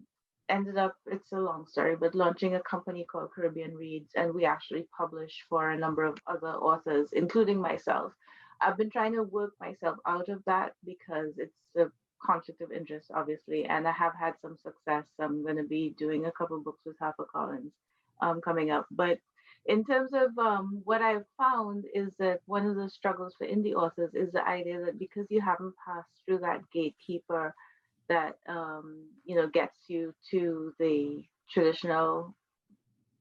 S2: ended up, it's a long story, but launching a company called Caribbean Reads, and we actually publish for a number of other authors, including myself. I've been trying to work myself out of that because it's a conflict of interest, obviously, and I have had some success. I'm going to be doing a couple books with HarperCollins coming up. But in terms of what I've found is that one of the struggles for indie authors is the idea that because you haven't passed through that gatekeeper that gets you to the traditional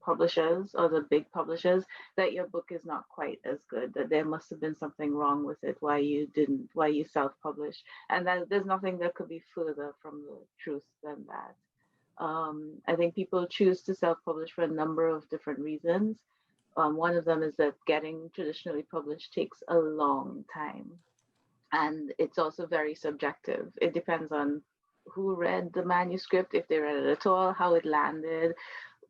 S2: publishers or the big publishers, that your book is not quite as good, that there must have been something wrong with it, why you self-publish, and that there's nothing that could be further from the truth than that. I think people choose to self-publish for a number of different reasons. One of them is that getting traditionally published takes a long time, and it's also very subjective. It depends on who read the manuscript, if they read it at all, how it landed,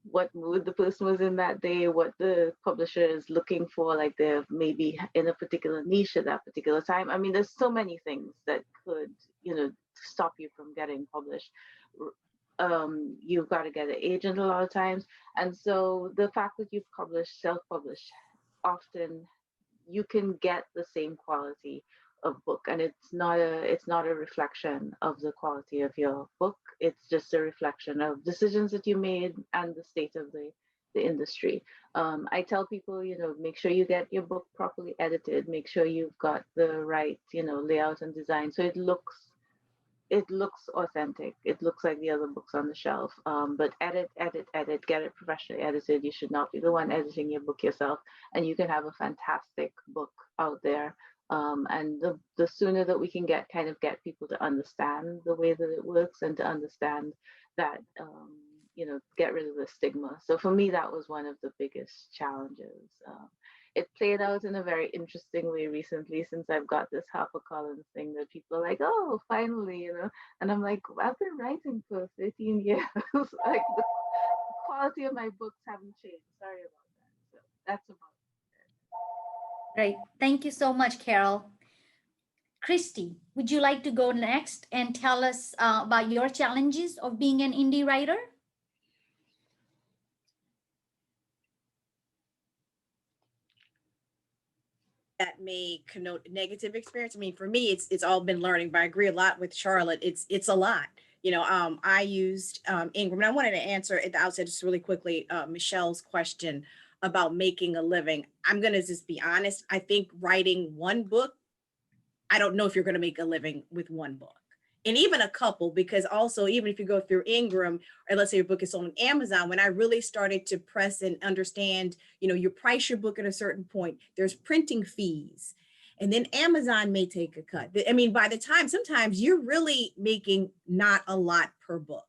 S2: what mood the person was in that day, what the publisher is looking for, like they're maybe in a particular niche at that particular time. I mean, there's so many things that could, stop you from getting published. You've got to get an agent a lot of times. And so the fact that you've self-published, often you can get the same quality of book, and it's not a reflection of the quality of your book. It's just a reflection of decisions that you made and the state of the industry. I tell people, make sure you get your book properly edited, make sure you've got the right layout and design, so it looks authentic. It looks like the other books on the shelf. But edit, get it professionally edited. You should not be the one editing your book yourself, and you can have a fantastic book out there. And the sooner that we can get people to understand the way that it works, and to understand that, get rid of the stigma. So for me, that was one of the biggest challenges. It played out in a very interesting way recently, since I've got this HarperCollins thing that people are like, oh, finally, and I'm like, I've been writing for 13 years. Like, the quality of my books haven't changed. Sorry about that. So that's about it.
S1: Great. Thank you so much, Carol. Christy, would you like to go next and tell us about your challenges of being an indie writer?
S4: That may connote negative experience. I mean, for me, it's all been learning, but I agree a lot with Charlotte. It's a lot. I used Ingram, and I wanted to answer at the outset just really quickly Michelle's question about making a living. I'm going to just be honest. I think writing one book, I don't know if you're going to make a living with one book. And even a couple, because also, even if you go through Ingram, or let's say your book is sold on Amazon, when I really started to press and understand, you price your book at a certain point, there's printing fees, and then Amazon may take a cut. I mean, by the time, sometimes you're really making not a lot per book.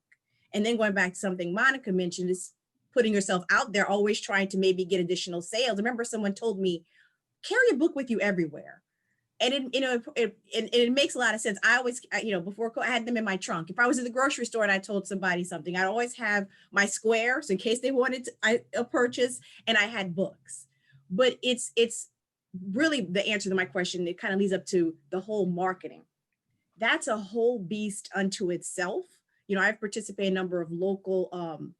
S4: And then going back to something Monica mentioned, is putting yourself out there, always trying to maybe get additional sales. I remember someone told me, carry a book with you everywhere. And it makes a lot of sense. I always, before I had them in my trunk. If I was in the grocery store and I told somebody something, I'd always have my squares in case they wanted a purchase, and I had books. But it's really the answer to my question. It kind of leads up to the whole marketing. That's a whole beast unto itself. I've participated in a number of local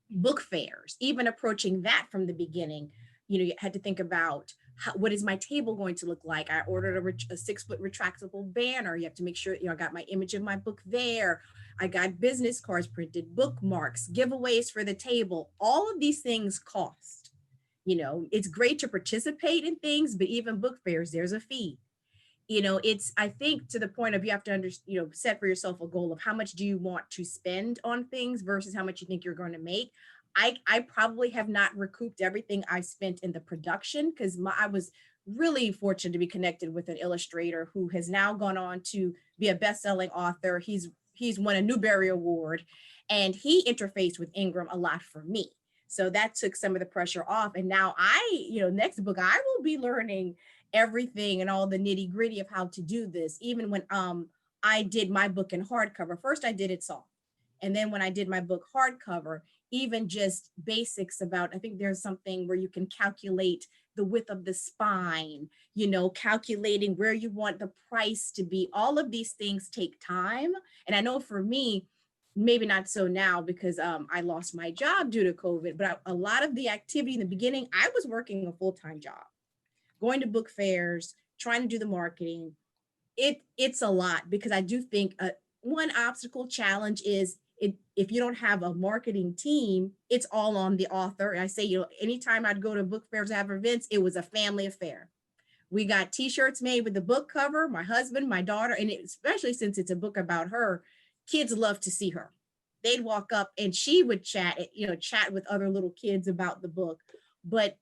S4: book fairs, even approaching that from the beginning. You had to think about, what is my table going to look like? I ordered a 6-foot retractable banner. You have to make sure, I got my image of my book there. I got business cards printed, bookmarks, giveaways for the table. All of these things cost. It's great to participate in things, but even book fairs, there's a fee. It's, I think, to the point of, you have to set for yourself a goal of how much do you want to spend on things versus how much you think you're going to make. I probably have not recouped everything I spent in the production, because I was really fortunate to be connected with an illustrator who has now gone on to be a best-selling author. He's won a Newbery Award, and he interfaced with Ingram a lot for me. So that took some of the pressure off. And now next book, I will be learning everything and all the nitty gritty of how to do this. Even when I did my book in hardcover. First, I did it soft. And then when I did my book hardcover, even just basics about, I think there's something where you can calculate the width of the spine, you know, calculating where you want the price to be. All of these things take time. And I know for me, maybe not so now because I lost my job due to COVID, but a lot of the activity in the beginning, I was working a full-time job, going to book fairs, trying to do the marketing. It's a lot because I do think one obstacle challenge is if you don't have a marketing team, it's all on the author. And I say, you know, anytime I'd go to book fairs, have events, it was a family affair. We got t-shirts made with the book cover, my husband, my daughter, and especially since it's a book about her, kids love to see her. They'd walk up and she would chat with other little kids about the book. But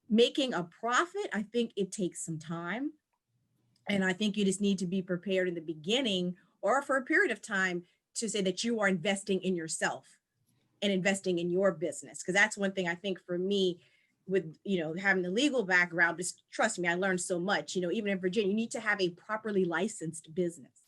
S4: making a profit, I think it takes some time. And I think you just need to be prepared in the beginning or for a period of time to say that you are investing in yourself and investing in your business. Because that's one thing I think for me with, you know, having the legal background, just trust me, I learned so much, you know, even in Virginia, you need to have a properly licensed business.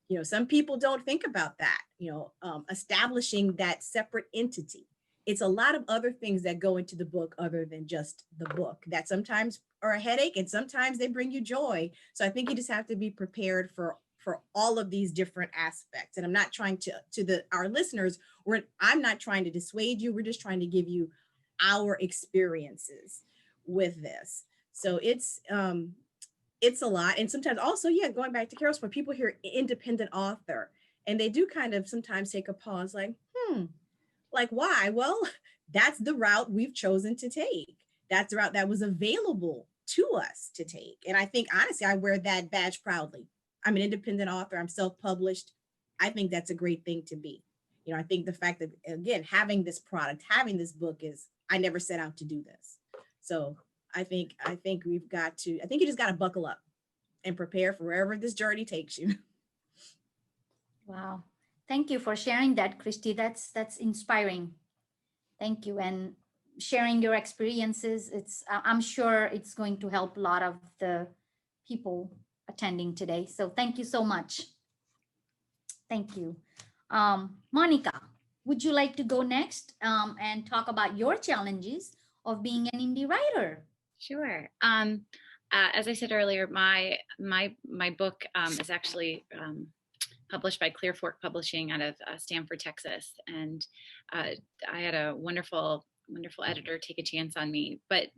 S4: You know, some people don't think about that, you know, establishing that separate entity. It's a lot of other things that go into the book other than just the book that sometimes are a headache and sometimes they bring you joy. So I think you just have to be prepared for all of these different aspects. And I'm not trying to our listeners, I'm not trying to dissuade you. We're just trying to give you our experiences with this. So it's a lot. And sometimes also, yeah, going back to Carol's point, people hear independent author and they do kind of sometimes take a pause like, like why? Well, that's the route we've chosen to take. That's the route that was available to us to take. And I think, honestly, I wear that badge proudly. I'm an independent author. I'm self-published. I think that's a great thing to be. You know, I think the fact that, again, having this product, having this book I never set out to do this. So I think you just got to buckle up and prepare for wherever this journey takes you.
S1: Wow. Thank you for sharing that, Christy. That's inspiring. Thank you. And sharing your experiences. I'm sure it's going to help a lot of the people attending today. So thank you so much. Thank you. Monica, would you like to go next and talk about your challenges of being an indie writer?
S5: Sure. As I said earlier, my book is actually published by Clear Fork Publishing out of Stanford, Texas, and I had a wonderful editor take a chance on me. But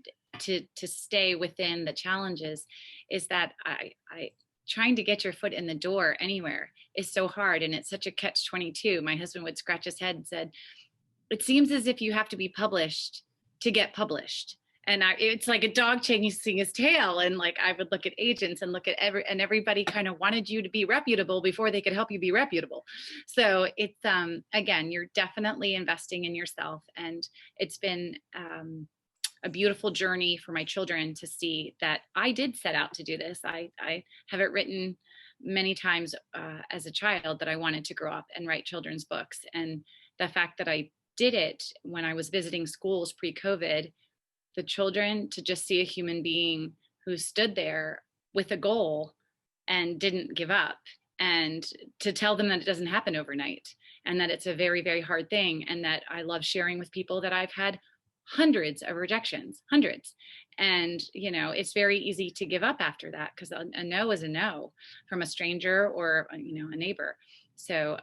S5: to stay within the challenges is that I trying to get your foot in the door anywhere is so hard, and it's such a catch-22. My husband would scratch his head and said, "It seems as if you have to be published to get published." And it's like a dog chasing his tail. And like, I would look at agents and look at everybody kind of wanted you to be reputable before they could help you be reputable. So it's, again, you're definitely investing in yourself. And it's been a beautiful journey for my children to see that I did set out to do this. I have it written many times as a child that I wanted to grow up and write children's books. And the fact that I did it when I was visiting schools pre-COVID, the children to just see a human being who stood there with a goal and didn't give up, and to tell them that it doesn't happen overnight and that it's a very, very hard thing. And that I love sharing with people that I've had hundreds of rejections, hundreds. And, you know, it's very easy to give up after that because a no is a no from a stranger or, you know, a neighbor. So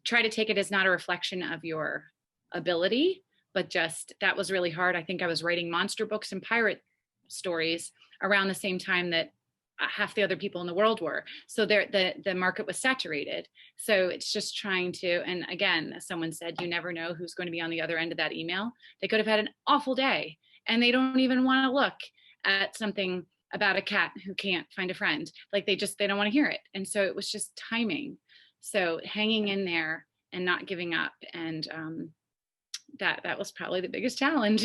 S5: try to take it as not a reflection of your ability, but just that was really hard. I think I was writing monster books and pirate stories around the same time that half the other people in the world were. So the market was saturated. So it's just trying to, and again, as someone said, you never know who's going to be on the other end of that email. They could have had an awful day and they don't even want to look at something about a cat who can't find a friend. Like they don't want to hear it. And so it was just timing. So hanging in there and not giving up. And that was probably the biggest challenge.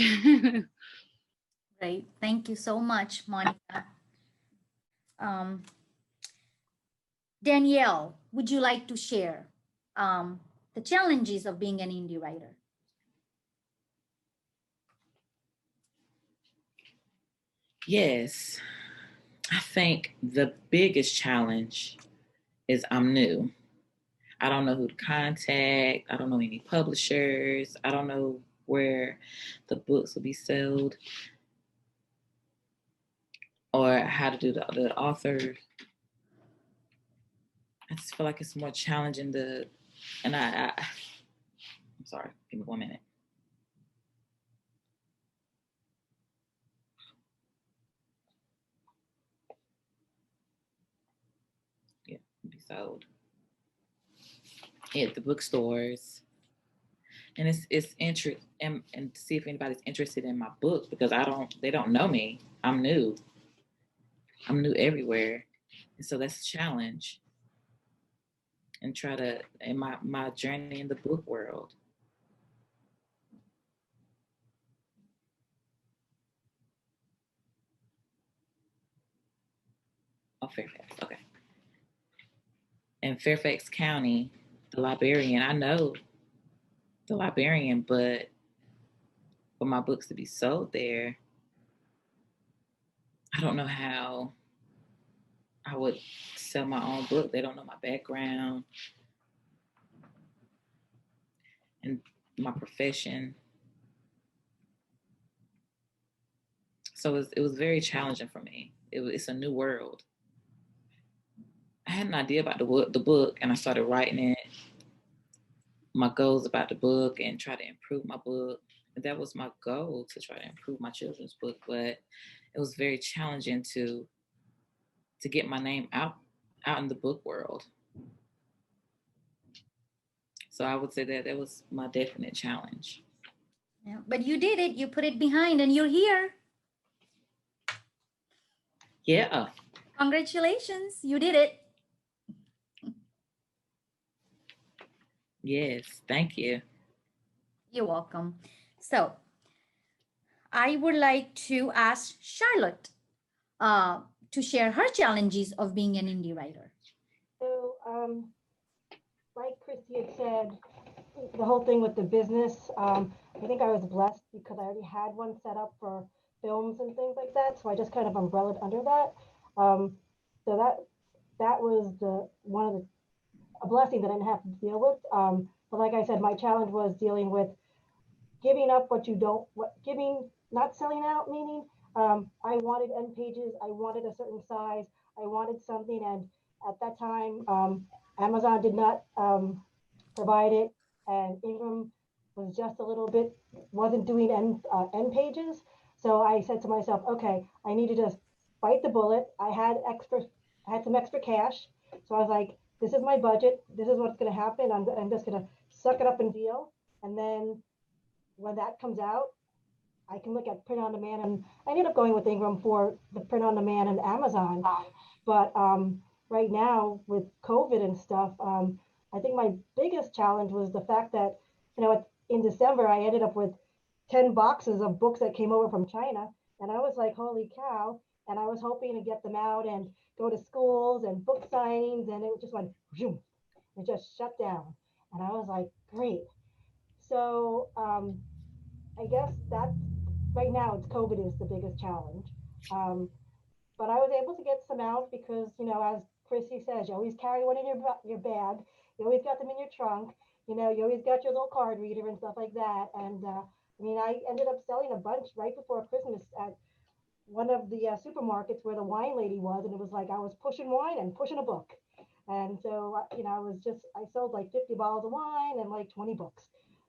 S1: Great. Thank you so much, Monica. Danielle, would you like to share the challenges of being an indie writer?
S6: Yes, I think the biggest challenge is I'm new. I don't know who to contact. I don't know any publishers. I don't know where the books will be sold or how to do the author. I just feel like it's more challenging I'm sorry, give me 1 minute. Yeah, be sold at the bookstores. And it's interest and to see if anybody's interested in my book because they don't know me. I'm new everywhere. And so that's a challenge. And try to in my journey in the book world. Oh, Fairfax, okay. In Fairfax County, the librarian, I know the librarian, but for my books to be sold there, I don't know how I would sell my own book. They don't know my background and my profession. So it was very challenging for me. It's a new world. I had an idea about the book and I started writing it, my goals about the book and try to improve my book. And that was my goal, to try to improve my children's book, but it was very challenging to get my name out in the book world. So I would say that was my definite challenge.
S1: Yeah, but you did it. You put it behind and you're here.
S6: Yeah.
S1: Congratulations. You did it.
S6: Yes. Thank you.
S1: You're welcome. So I would like to ask Charlotte to share her challenges of being an indie writer.
S7: So, like Christy had said, the whole thing with the business, I think I was blessed because I already had one set up for films and things like that. So I just kind of umbrellaed under that. So that was a blessing that I didn't have to deal with. But like I said, my challenge was dealing with giving up not selling out, meaning I wanted end pages, I wanted a certain size, I wanted something, and at that time, Amazon did not provide it, and Ingram was just a little bit, wasn't doing end pages. So I said to myself, okay, I need to just bite the bullet. I had some extra cash. So I was like, this is my budget. This is what's going to happen. I'm just going to suck it up and deal. And then when that comes out, I can look at print on demand, and I ended up going with Ingram for the print on demand and Amazon. But right now with COVID and stuff, I think my biggest challenge was the fact that, in December, I ended up with 10 boxes of books that came over from China. And I was like, holy cow. And I was hoping to get them out and go to schools and book signings. And it just went, zoom, it just shut down. And I was like, great. So I guess that right now it's COVID is the biggest challenge. But I was able to get some out because, as Chrissy says, you always carry one in your bag. You always got them in your trunk. You always got your little card reader and stuff like that. And I ended up selling a bunch right before Christmas at one of the supermarkets where the wine lady was. And it was like I was pushing wine and pushing a book. And so, I sold like 50 bottles of wine and like 20 books.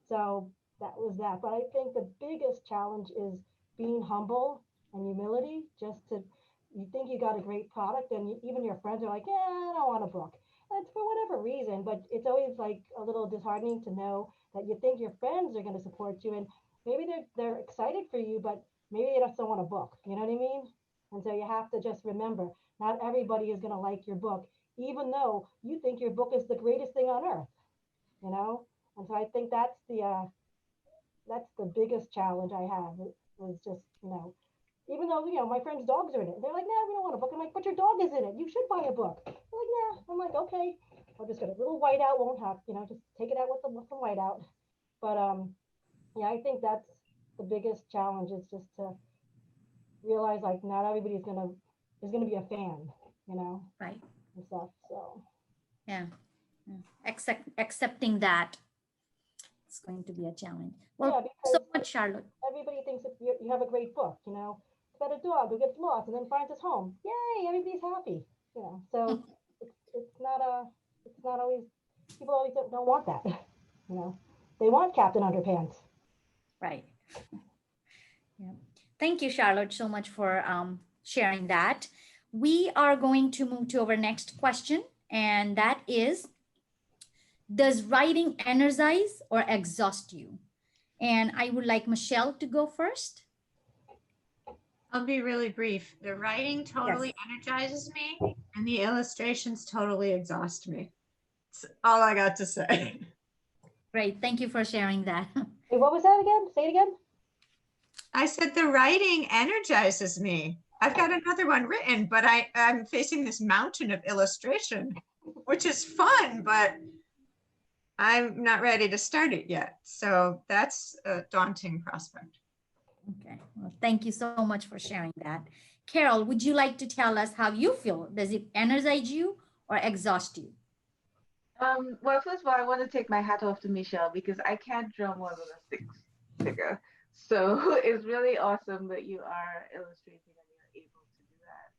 S7: So that was that. But I think the biggest challenge is being humble and humility, just to, you think you got a great product and even your friends are like, yeah, I don't want a book. And it's for whatever reason, but it's always like a little disheartening to know that you think your friends are going to support you and maybe they're excited for you, but maybe they just don't want a book. You know what I mean? And so you have to just remember, not everybody is going to like your book, even though you think your book is the greatest thing on earth, you know? And so I think that's the biggest challenge I have. It was just, even though, my friends' dogs are in it. They're like, no, we don't want a book. I'm like, but your dog is in it. You should buy a book. They're like, yeah. I'm like, okay. I'll just get a little whiteout, won't have, just take it out with some whiteout. But yeah, I think that's the biggest challenge is just to realize not everybody's is gonna be a fan,
S1: Right.
S7: and stuff. So
S1: Yeah. Accepting that it's going to be a challenge. Well,
S7: Yeah,
S1: thank you so
S7: because
S1: much, Charlotte.
S7: everybody thinks if you have a great book, you know, it's about a dog who gets lost and then finds his home. Yay, everybody's happy. You know, so it's not always, people always don't want that. You know, they want Captain Underpants.
S1: Right. Yeah. Thank you, Charlotte, so much for sharing that. We are going to move to our next question, and that is, does writing energize or exhaust you? And I would like Michelle to go first.
S3: I'll be really brief. The writing totally energizes me, and the illustrations totally exhaust me. That's all I got to say.
S1: Great. Thank you for sharing that.
S7: Wait, what was that again? Say it again.
S3: I said the writing energizes me. I've got another one written, but I'm facing this mountain of illustration, which is fun, but I'm not ready to start it yet. So that's a daunting prospect.
S1: Okay. Well, thank you so much for sharing that. Carol, would you like to tell us how you feel? Does it energize you or exhaust you?
S2: Well, first of all, I want to take my hat off to Michelle because I can't draw more than a six figure. So it's really awesome that you are illustrating and you're able to do that.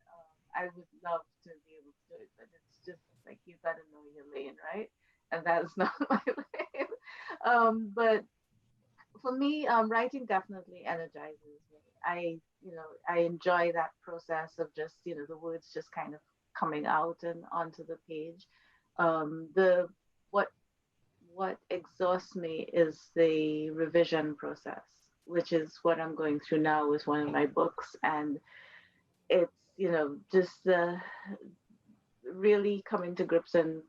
S2: I would love to be able to do it, but it's just like you got to know your lane, right? And that's not my lane. But for me, writing definitely energizes me. I enjoy that process of just, the words just kind of coming out and onto the page. The what exhausts me is the revision process, which is what I'm going through now with one of my books, and it's just the really coming to grips and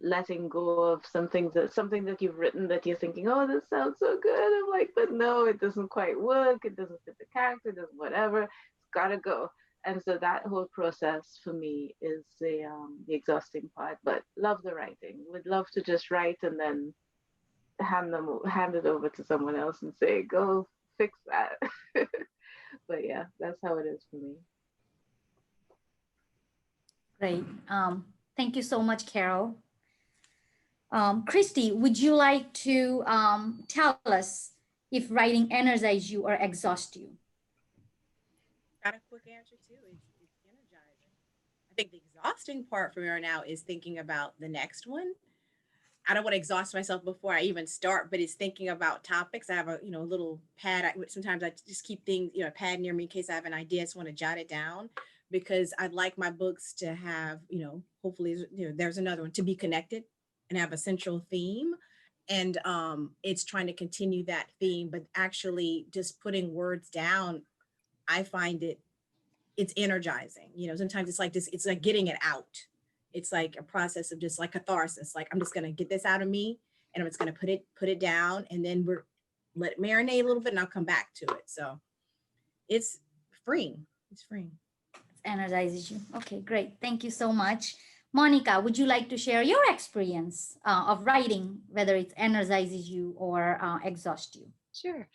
S2: letting go of something that you've written that you're thinking, oh, this sounds so good. I'm like, but no, it doesn't quite work. It doesn't fit the character. It doesn't whatever. It's gotta go. And so that whole process for me is the exhausting part. But love the writing. Would love to just write and then hand it over to someone else and say, go fix that. But yeah, that's how it is for me.
S1: Great. Thank you so much, Carol. Christy, would you like to tell us if writing energizes you or exhausts you?
S4: Got a quick answer too. It's energizing. I think the exhausting part for me right now is thinking about the next one. I don't want to exhaust myself before I even start, but it's thinking about topics. I have a little pad. Sometimes I just keep things, a pad near me in case I have an idea. I just want to jot it down because I'd like my books to have, hopefully, there's another one to be connected and have a central theme. And it's trying to continue that theme, but actually just putting words down, I find it's energizing. Sometimes it's like this, it's like getting it out. It's like a process of just like catharsis. Like, I'm just going to get this out of me and I'm just going to put it down and then let it marinate a little bit and I'll come back to it. So it's freeing. It's freeing.
S1: It energizes you. Okay, great. Thank you so much. Monica, would you like to share your experience of writing, whether it energizes you or exhausts you?
S8: Sure.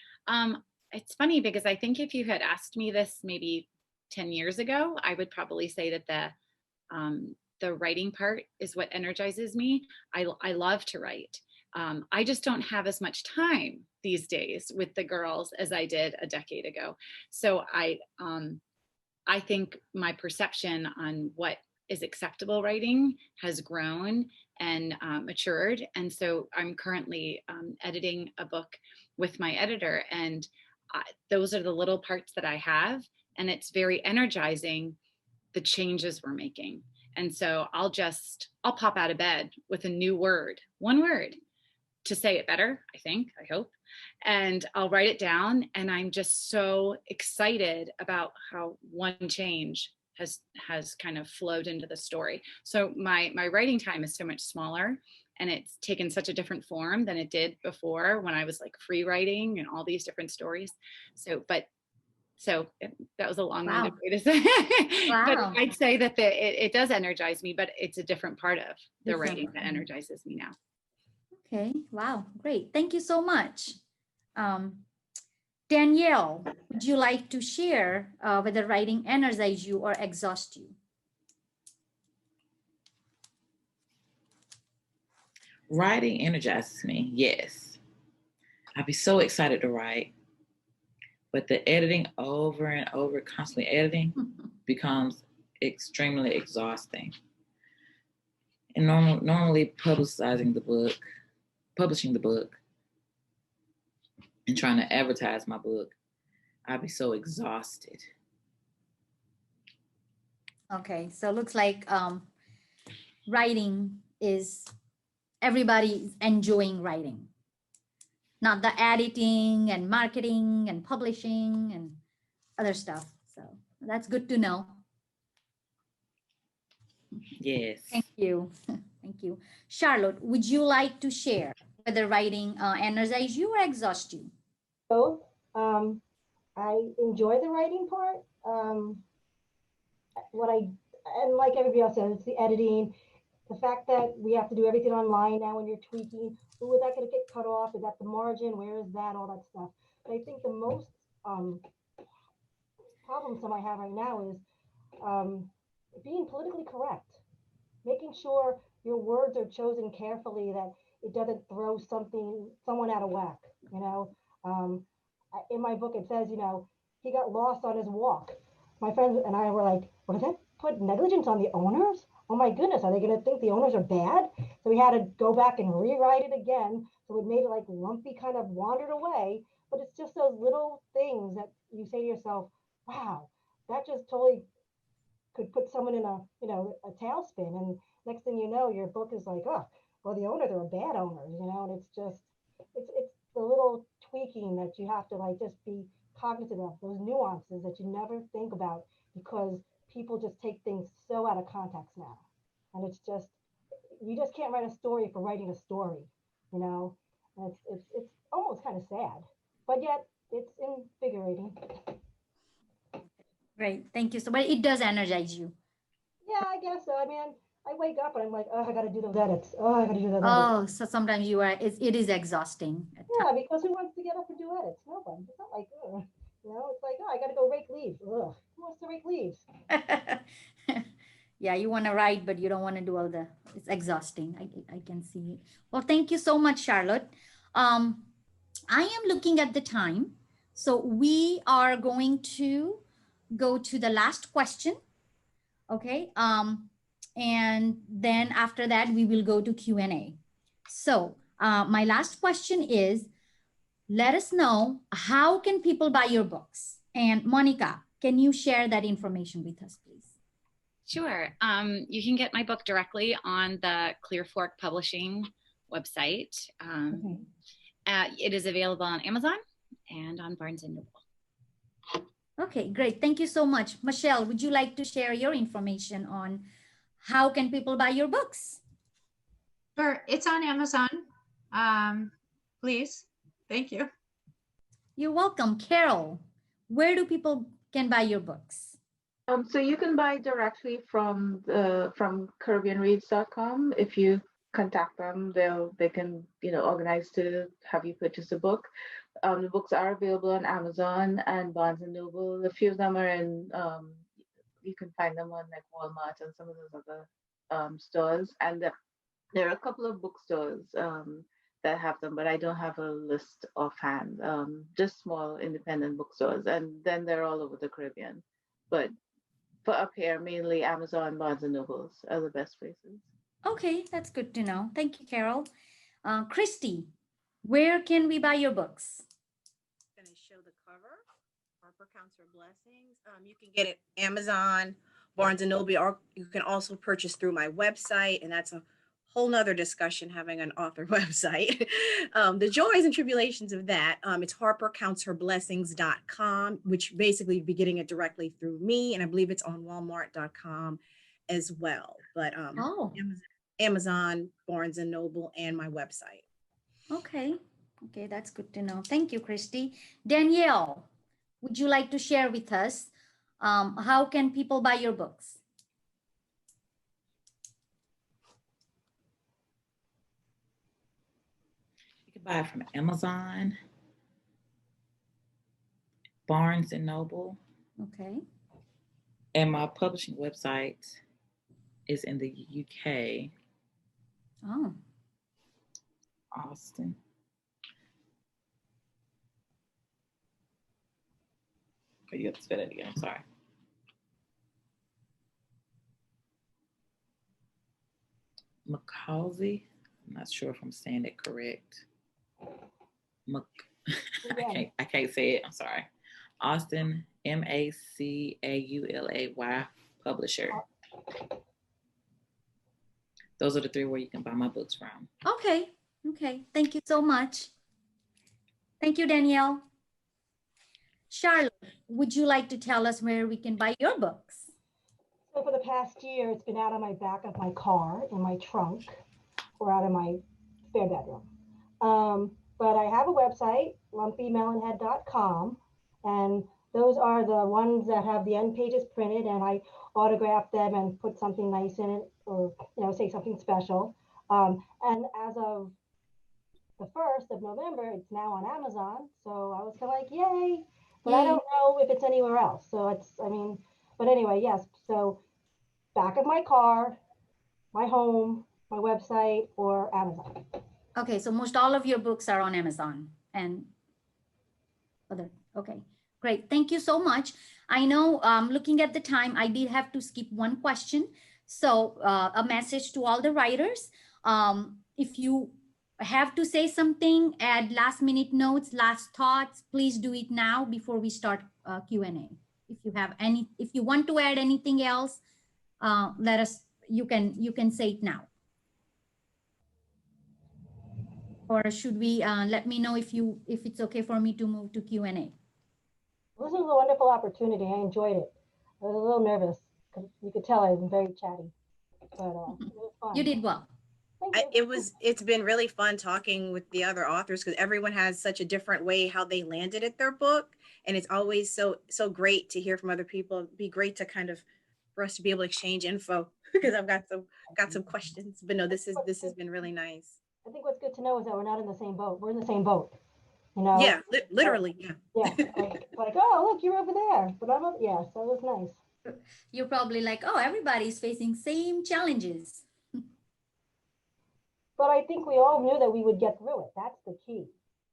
S8: It's funny because I think if you had asked me this maybe 10 years ago, I would probably say that the writing part is what energizes me. I love to write. I just don't have as much time these days with the girls as I did a decade ago. So I think my perception on what is acceptable writing has grown and matured. And so I'm currently editing a book with my editor, and those are the little parts that I have, and it's very energizing, the changes we're making. And so I'll pop out of bed with a new word, one word, to say it better, I hope. And I'll write it down, and I'm just so excited about how one change has kind of flowed into the story. So my writing time is so much smaller, and it's taken such a different form than it did before when I was like free writing and all these different stories. So that was a long-winded way to say.
S1: Wow.
S8: But I'd say that it does energize me, but it's a different part of the writing that energizes me now.
S1: Okay. Wow. Great. Thank you so much. Danielle, would you like to share whether writing energizes you or exhausts you?
S6: Writing energizes me, yes. I'd be so excited to write, but the editing over and over, constantly editing, becomes extremely exhausting. And normally publishing the book, and trying to advertise my book, I'd be so exhausted.
S1: Okay, so looks like writing is everybody's enjoying writing, not the editing and marketing and publishing and other stuff. So that's good to know.
S6: Yes.
S1: Thank you. Thank you. Charlotte, would you like to share whether writing energize you or exhaust you?
S7: Both. I enjoy the writing part. And like everybody else said, it's the editing, the fact that we have to do everything online now when you're tweaking. Ooh, is that going to get cut off? Is that the margin? Where is that? All that stuff. But I think the most problem some I have right now is being politically correct, making sure your words are chosen carefully, that it doesn't throw someone out of whack. You know, in my book it says, he got lost on his walk. My friends and I were like, "What does that put negligence on the owners? Oh my goodness, are they going to think the owners are bad?" So we had to go back and rewrite it again. So it made it like lumpy, kind of wandered away. But it's just those little things that you say to yourself, "Wow, that just totally could put someone in a tailspin." And next thing you know, your book is like, "Oh, well, the owners are bad owners," and it's just, it's the little tweaking that you have to like just be cognizant of, those nuances that you never think about, because people just take things so out of context now. And it's just, you just can't write a story for writing a story, you know? And it's almost kind of sad, but yet it's invigorating.
S1: Great, thank you. So, but it does energize you.
S7: Yeah, I guess so. I mean, I wake up and I'm like, oh, I got to do those edits. Oh, I got to do those edits.
S1: Oh, so sometimes it is exhausting.
S7: Yeah, because who wants to get up and do edits? Nobody. It's not like, it's like, oh, I got to go rake leaves. Ugh, who wants to rake leaves?
S1: Yeah, you want to write, but you don't want to do it's exhausting. I can see it. Well, thank you so much, Charlotte. I am looking at the time. So we are going to go to the last question. Okay. And then after that, we will go to Q&A. So my last question is, let us know, how can people buy your books? And Monica, can you share that information with us, please?
S5: Sure. You can get my book directly on the Clear Fork Publishing website. It is available on Amazon and on Barnes & Noble.
S1: Okay, great. Thank you so much. Michelle, would you like to share your information on how can people buy your books?
S3: Sure, it's on Amazon. Please, thank you.
S1: You're welcome. Carol, where do people can buy your books?
S2: So you can buy directly from CaribbeanReads.com. If you contact them, they can organize to have you purchase a book. The books are available on Amazon and Barnes and Noble. A few of them are in. You can find them on like Walmart and some of those other stores. And there are a couple of bookstores that have them, but I don't have a list offhand. Just small independent bookstores, and then they're all over the Caribbean. But for up here, mainly Amazon, Barnes and Nobles are the best places.
S1: Okay, that's good to know. Thank you, Carol. Christy, where can we buy your books?
S4: I'm going to show the cover. Harper Counts Her Blessings. You can get it Amazon, Barnes and Noble, or you can also purchase through my website, and that's a whole nother discussion, having an author website. The joys and tribulations of that. It's harpercountsherblessings.com, which basically you'd be getting it directly through me, and I believe it's on walmart.com as well. But Amazon, Barnes and Noble, and my website.
S1: Okay, that's good to know. Thank you, Christy. Danielle, would you like to share with us how can people buy your books?
S6: Buy it from Amazon, Barnes and Noble.
S1: Okay.
S6: And my publishing website is in the UK.
S1: Oh.
S6: Austin. Okay, you have to spell it again. I'm sorry. McCausey. I'm not sure if I'm saying it correct. I can't say it. I'm sorry. Austin, Macaulay, publisher. Those are the three where you can buy my books from.
S1: Okay. Okay. Thank you so much. Thank you, Danielle. Charlotte, would you like to tell us where we can buy your books?
S7: So for the past year, it's been out on my back of my car, in my trunk, or out of my spare bedroom. But I have a website, lumpymelonhead.com, and those are the ones that have the end pages printed, and I autograph them and put something nice in it, or say something special. And as of the 1st of November, it's now on Amazon. So I was kind of like, yay! But I don't know if it's anywhere else. So but anyway, yes. So back of my car, my home, my website, or Amazon.
S1: Okay, so most all of your books are on Amazon and other. Okay, great. Thank you so much. I know looking at the time, I did have to skip one question. So a message to all the writers. If you have to say something, add last minute notes, last thoughts, please do it now before we start Q&A. If you want to add anything else, you can say it now. Or should we let me know if it's okay for me to move to Q&A?
S7: This was a wonderful opportunity. I enjoyed it. I was a little nervous because you could tell I'm very chatty, but it was fun.
S1: You did well.
S4: It's been really fun talking with the other authors because everyone has such a different way how they landed at their book, and it's always so great to hear from other people. It'd be great to for us to be able to exchange info because I've got some questions. But no, this has been really nice.
S7: I think what's good to know is that we're not in the same boat. We're in the same boat, Yeah,
S4: literally. Yeah.
S7: Yeah, like oh look, you're over there, but I'm up. Yeah, so it was nice.
S1: You're probably like, oh, everybody's facing same challenges.
S7: But I think we all knew that we would get through it. That's the key.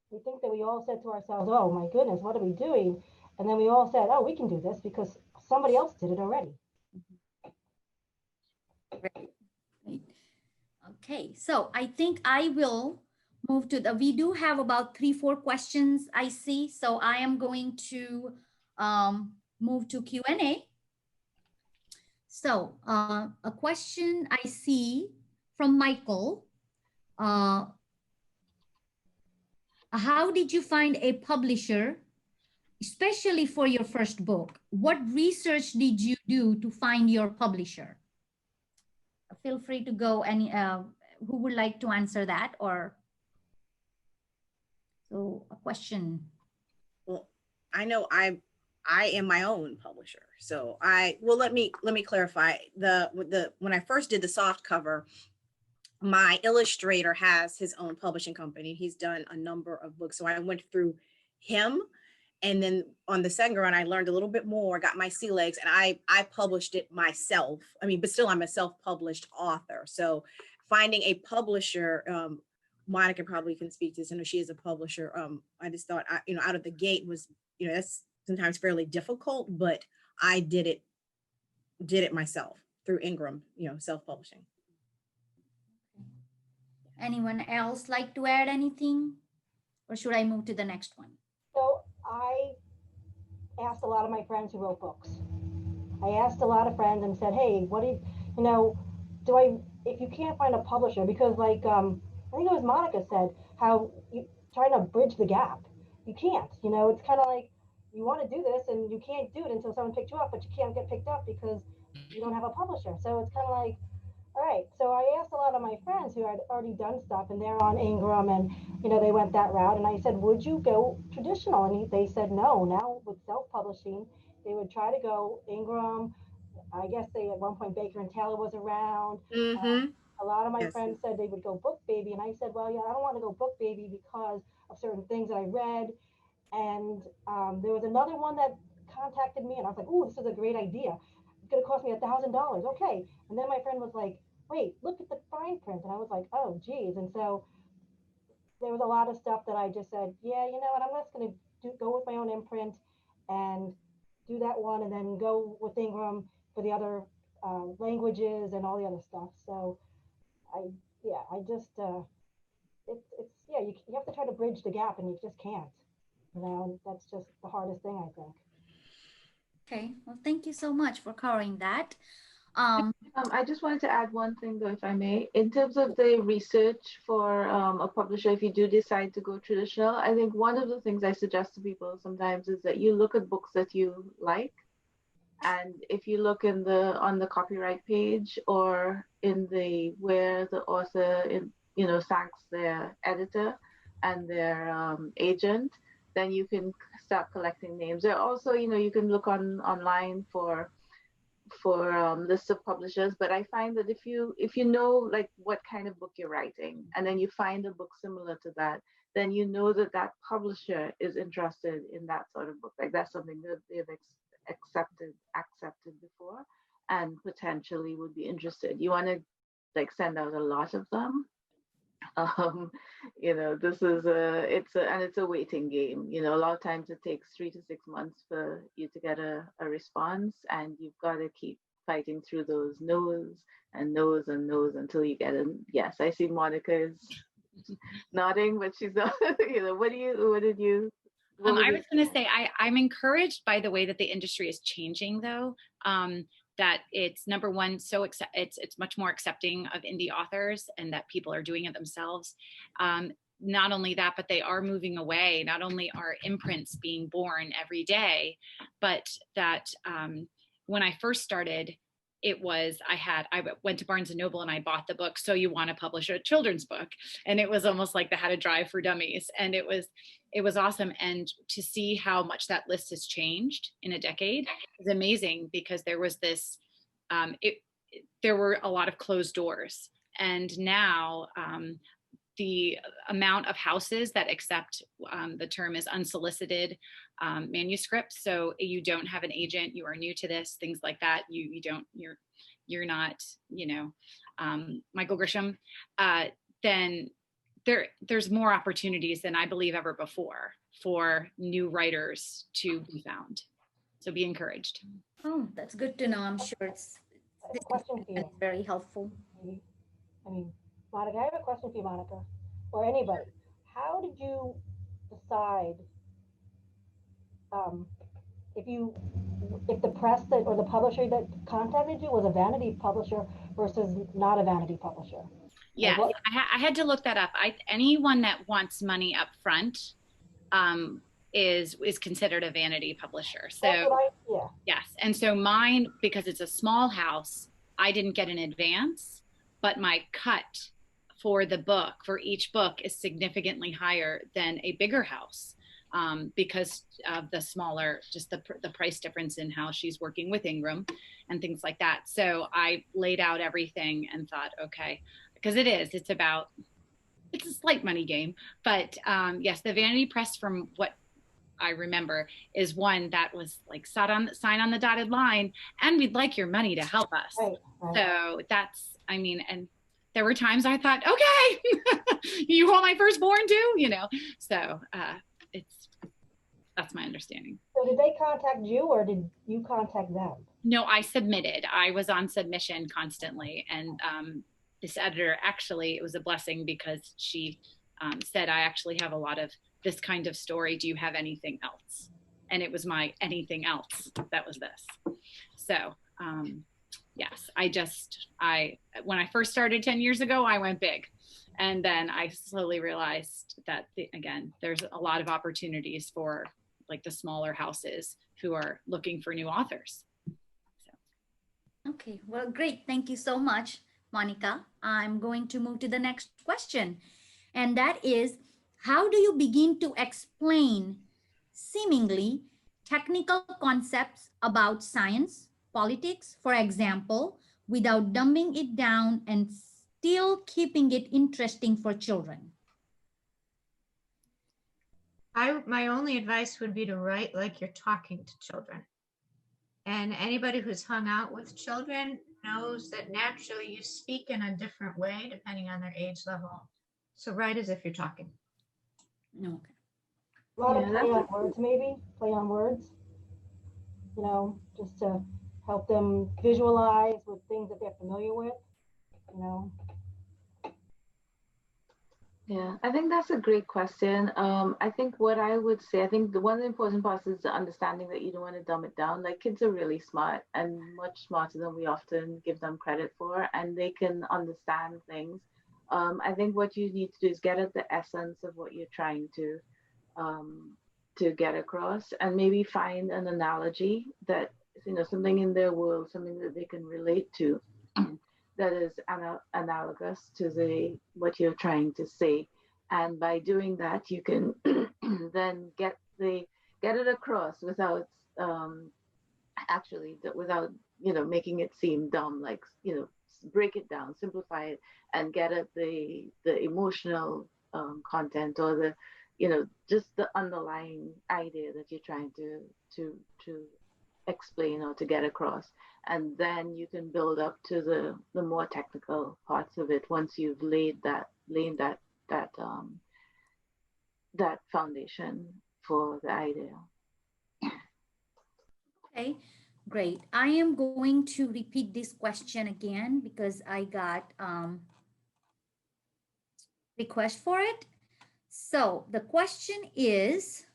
S7: We think that we all said to ourselves, oh my goodness, what are we doing? And then we all said, oh, we can do this because somebody else did it already.
S1: Great. Okay, so I think I will move to we do have about 3-4 questions I see. So I am going to move to Q&A. So a question I see from Michael. How did you find a publisher, especially for your first book? What research did you do to find your publisher? Feel free to go. Who would like to answer that? Or so a question.
S4: Well, I know I am my own publisher. So let me clarify. When I first did the soft cover, my illustrator has his own publishing company. He's done a number of books. So I went through him. And then on the second run, I learned a little bit more, got my sea legs, and I published it myself. I mean, but still I'm a self-published author. So finding a publisher, Monica probably can speak to this. I know she is a publisher. I just thought, out of the gate was, that's sometimes fairly difficult, but I did it myself through Ingram, self-publishing.
S1: Anyone else like to add anything? Or should I move to the next one?
S7: So I asked a lot of my friends who wrote books. I asked a lot of friends and said, hey, what do if you can't find a publisher, because I think it was Monica said, how you trying to bridge the gap. You can't, it's kind of like you want to do this and you can't do it until someone picks you up, but you can't get picked up because you don't have a publisher. So it's kind of like, all right. So I asked a lot of my friends who had already done stuff and they're on Ingram and, they went that route. And I said, would you go traditional? And they said, no. Now with self-publishing, they would try to go Ingram. I guess at one point Baker and Taylor was around.
S4: Mm-hmm.
S7: A lot of my friends said they would go Book Baby. And I said, well, yeah, I don't want to go Book Baby because of certain things that I read. And there was another one that contacted me and I was like, oh, this is a great idea. It's going to cost me $1,000. Okay. And then my friend was like, wait, look at the fine print. And I was like, oh, geez. And so there was a lot of stuff that I just said, yeah, you know what, I'm just going to go with my own imprint and do that one, and then go with Ingram for the other languages and all the other stuff. So I just, it's yeah, you have to try to bridge the gap, and you just can't. You know, and that's just the hardest thing, I think.
S1: Okay, well, thank you so much for covering that.
S2: I just wanted to add one thing, though, if I may. In terms of the research for a publisher, if you do decide to go traditional, I think one of the things I suggest to people sometimes is that you look at books that you like, and if you look in the on the copyright page or in the where the author thanks their editor and their agent, then you can start collecting names. There also, you can look online for lists of publishers, but I find that if you know like what kind of book you're writing, and then you find a book similar to that, then you know that that publisher is interested in that sort of book. Like that's something that they've accepted before, and potentially would be interested. You want to like send out a lot of them. This is it's a waiting game. A lot of times it takes 3 to 6 months for you to get a response, and you've got to keep fighting through those no's and no's and no's until you get a yes. I see Monica is nodding, but she's not. What did you?
S8: I was going to say, I'm encouraged by the way that the industry is changing, though. That it's number one, it's much more accepting of indie authors, and that people are doing it themselves. Not only that, but they are moving away. Not only are imprints being born every day, but that when I first started, I went to Barnes and Noble and I bought the book, So You Want to Publish a Children's Book. And it was almost like the How to Drive for Dummies. And it was awesome. And to see how much that list has changed in a decade is amazing, because there was this, there were a lot of closed doors. And now the amount of houses that accept the term is unsolicited manuscripts. So you don't have an agent, you are new to this, things like that. You're not, Michael Grisham. Then there's more opportunities than I believe ever before for new writers to be found. So be encouraged.
S1: Oh, that's good to know. I'm sure it's
S7: Question for you.
S1: Very helpful.
S7: Monica, I have a question for you, Monica, or anybody. How did you decide if the press or the publisher that contacted you was a vanity publisher versus not a vanity publisher?
S8: Yes, I had to look that up. Anyone that wants money up front is considered a vanity publisher. So yes, and so mine, because it's a small house, I didn't get an advance, but my cut for the book, for each book, is significantly higher than a bigger house, because of the smaller, just the price difference in how she's working with Ingram and things like that. So I laid out everything and thought, okay, because it's a slight money game, but yes, the vanity press, from what I remember, is one that was like sign on the dotted line, and we'd like your money to help us. Right. So that's, and there were times I thought, okay, you want my firstborn too, so that's my understanding.
S7: So did they contact you, or did you contact them?
S8: No, I submitted. I was on submission constantly, and this editor, actually, it was a blessing, because she said, I actually have a lot of this kind of story. Do you have anything else? And it was my anything else that was this. So yes, when I first started 10 years ago, I went big. And then I slowly realized that, again, there's a lot of opportunities for like the smaller houses who are looking for new authors. So.
S1: Okay, well, great. Thank you so much, Monica. I'm going to move to the next question. And that is, how do you begin to explain seemingly technical concepts about science, politics, for example, without dumbing it down and still keeping it interesting for children?
S3: My only advice would be to write like you're talking to children. And anybody who's hung out with children knows that naturally you speak in a different way depending on their age level. So write as if you're talking.
S1: Okay.
S7: A lot of
S2: Yeah,
S7: play
S2: that's
S7: on words, maybe play on words, just to help them visualize with things that they're familiar with, you know.
S2: Yeah, I think that's a great question. I think what I would say, I think the one of the important parts is the understanding that you don't want to dumb it down. Like kids are really smart and much smarter than we often give them credit for, and they can understand things. I think what you need to do is get at the essence of what you're trying um, to get across, and maybe find an analogy that something in their world, something that they can relate to, that is analogous to the what you're trying to say. And by doing that, you can then get it across without without making it seem dumb. Like break it down, simplify it, and get at the emotional content, or the just the underlying idea that you're trying to explain or to get across. And then you can build up to the more technical parts of it once you've that that foundation for the idea.
S1: Okay, great. I am going to repeat this question again because I got request for it. So the question is,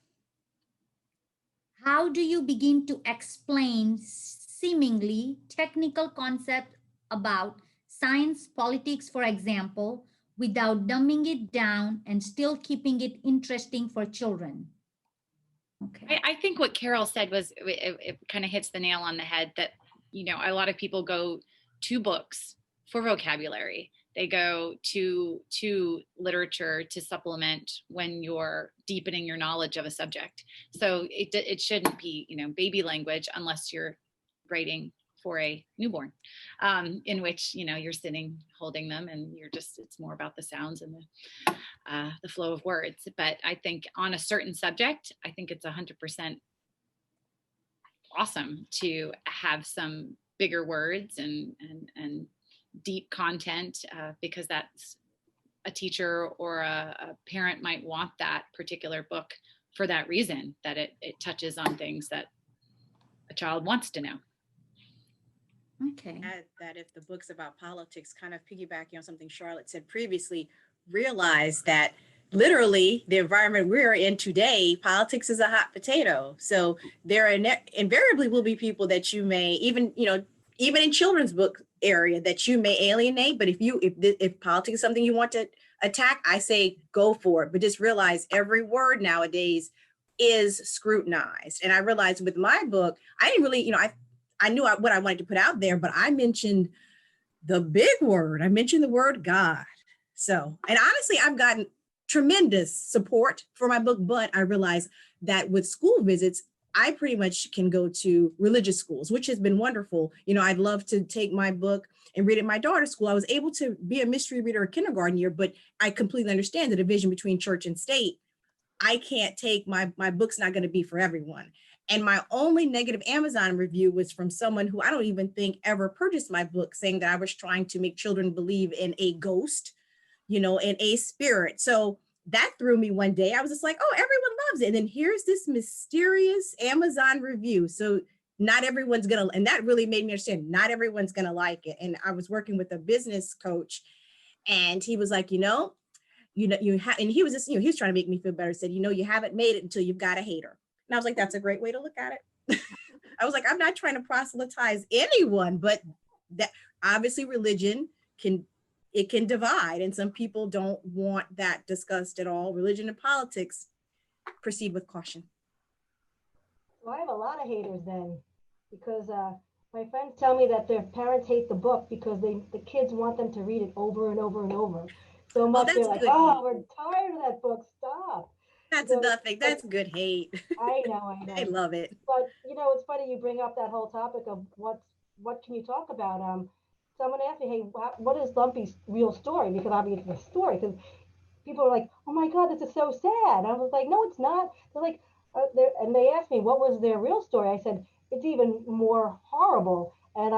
S1: how do you begin to explain seemingly technical concept about science, politics, for example, without dumbing it down and still keeping it interesting for children? Okay.
S8: I think what Carol said was it kind of hits the nail on the head, that a lot of people go to books for vocabulary. They go to literature to supplement when you're deepening your knowledge of a subject. So it shouldn't be baby language unless you're writing for a newborn, in which you're sitting holding them, and it's more about the sounds and the flow of words. But I think on a certain subject, I think it's 100% awesome to have some bigger words and deep content, because that's a teacher or a parent might want that particular book for that reason, that it touches on things that a child wants to know.
S1: Okay.
S4: That if the book's about politics, kind of piggybacking on something Charlotte said previously, realize that literally the environment we're in today, politics is a hot potato. So there invariably will be people that you may even in children's book area that you may alienate. But if politics is something you want to attack, I say go for it. But just realize every word nowadays is scrutinized. And I realized with my book, I didn't really, I knew what I wanted to put out there, but I mentioned the big word. I mentioned the word God. So, and honestly, I've gotten tremendous support for my book, but I realized that with school visits, I pretty much can go to religious schools, which has been wonderful. I'd love to take my book and read it at my daughter's school. I was able to be a mystery reader a kindergarten year, but I completely understand the division between church and state. I can't take my book's not going to be for everyone. And my only negative Amazon review was from someone who I don't even think ever purchased my book, saying that I was trying to make children believe in a ghost, in a spirit. So that threw me one day. I was just like, oh, everyone loves it. And then here's this mysterious Amazon review. So not everyone's going to, and that really made me understand, not everyone's going to like it. And I was working with a business coach, and he was like, and he was just, he was trying to make me feel better. Said, you haven't made it until you've got a hater. And I was like, that's a great way to look at it. I was like, I'm not trying to proselytize anyone, but that obviously religion can divide, and some people don't want that discussed at all. Religion and politics, proceed with caution.
S7: So I have a lot of haters then, because my friends tell me that their parents hate the book because the kids want them to read it over and over and over. So much they're like, oh, we're tired of that book. Stop.
S4: That's nothing. That's good hate.
S7: I know.
S4: I love it.
S7: But it's funny you bring up that whole topic of what can you talk about? Someone asked me, hey, what is Lumpy's real story? Because obviously it's a story. Because people are like, oh my God, this is so sad. I was like, no, it's not. They're like, and they asked me what was their real story. I said, it's even more horrible. And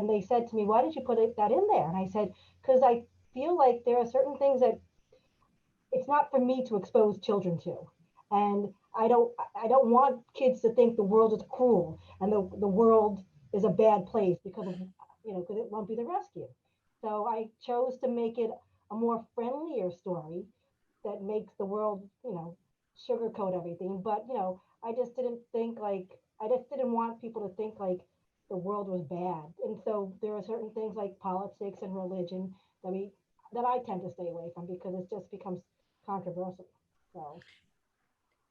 S7: they said to me, why did you put that in there? And I said, because I feel like there are certain things that it's not for me to expose children to. And I don't want kids to think the world is cruel and the world is a bad place because of, because it won't be the rescue. So I chose to make it a more friendlier story that makes the world, sugarcoat everything. But, I just didn't think like, I just didn't want people to think like the world was bad. And so there are certain things like politics and religion that I tend to stay away from because it just becomes controversial. So,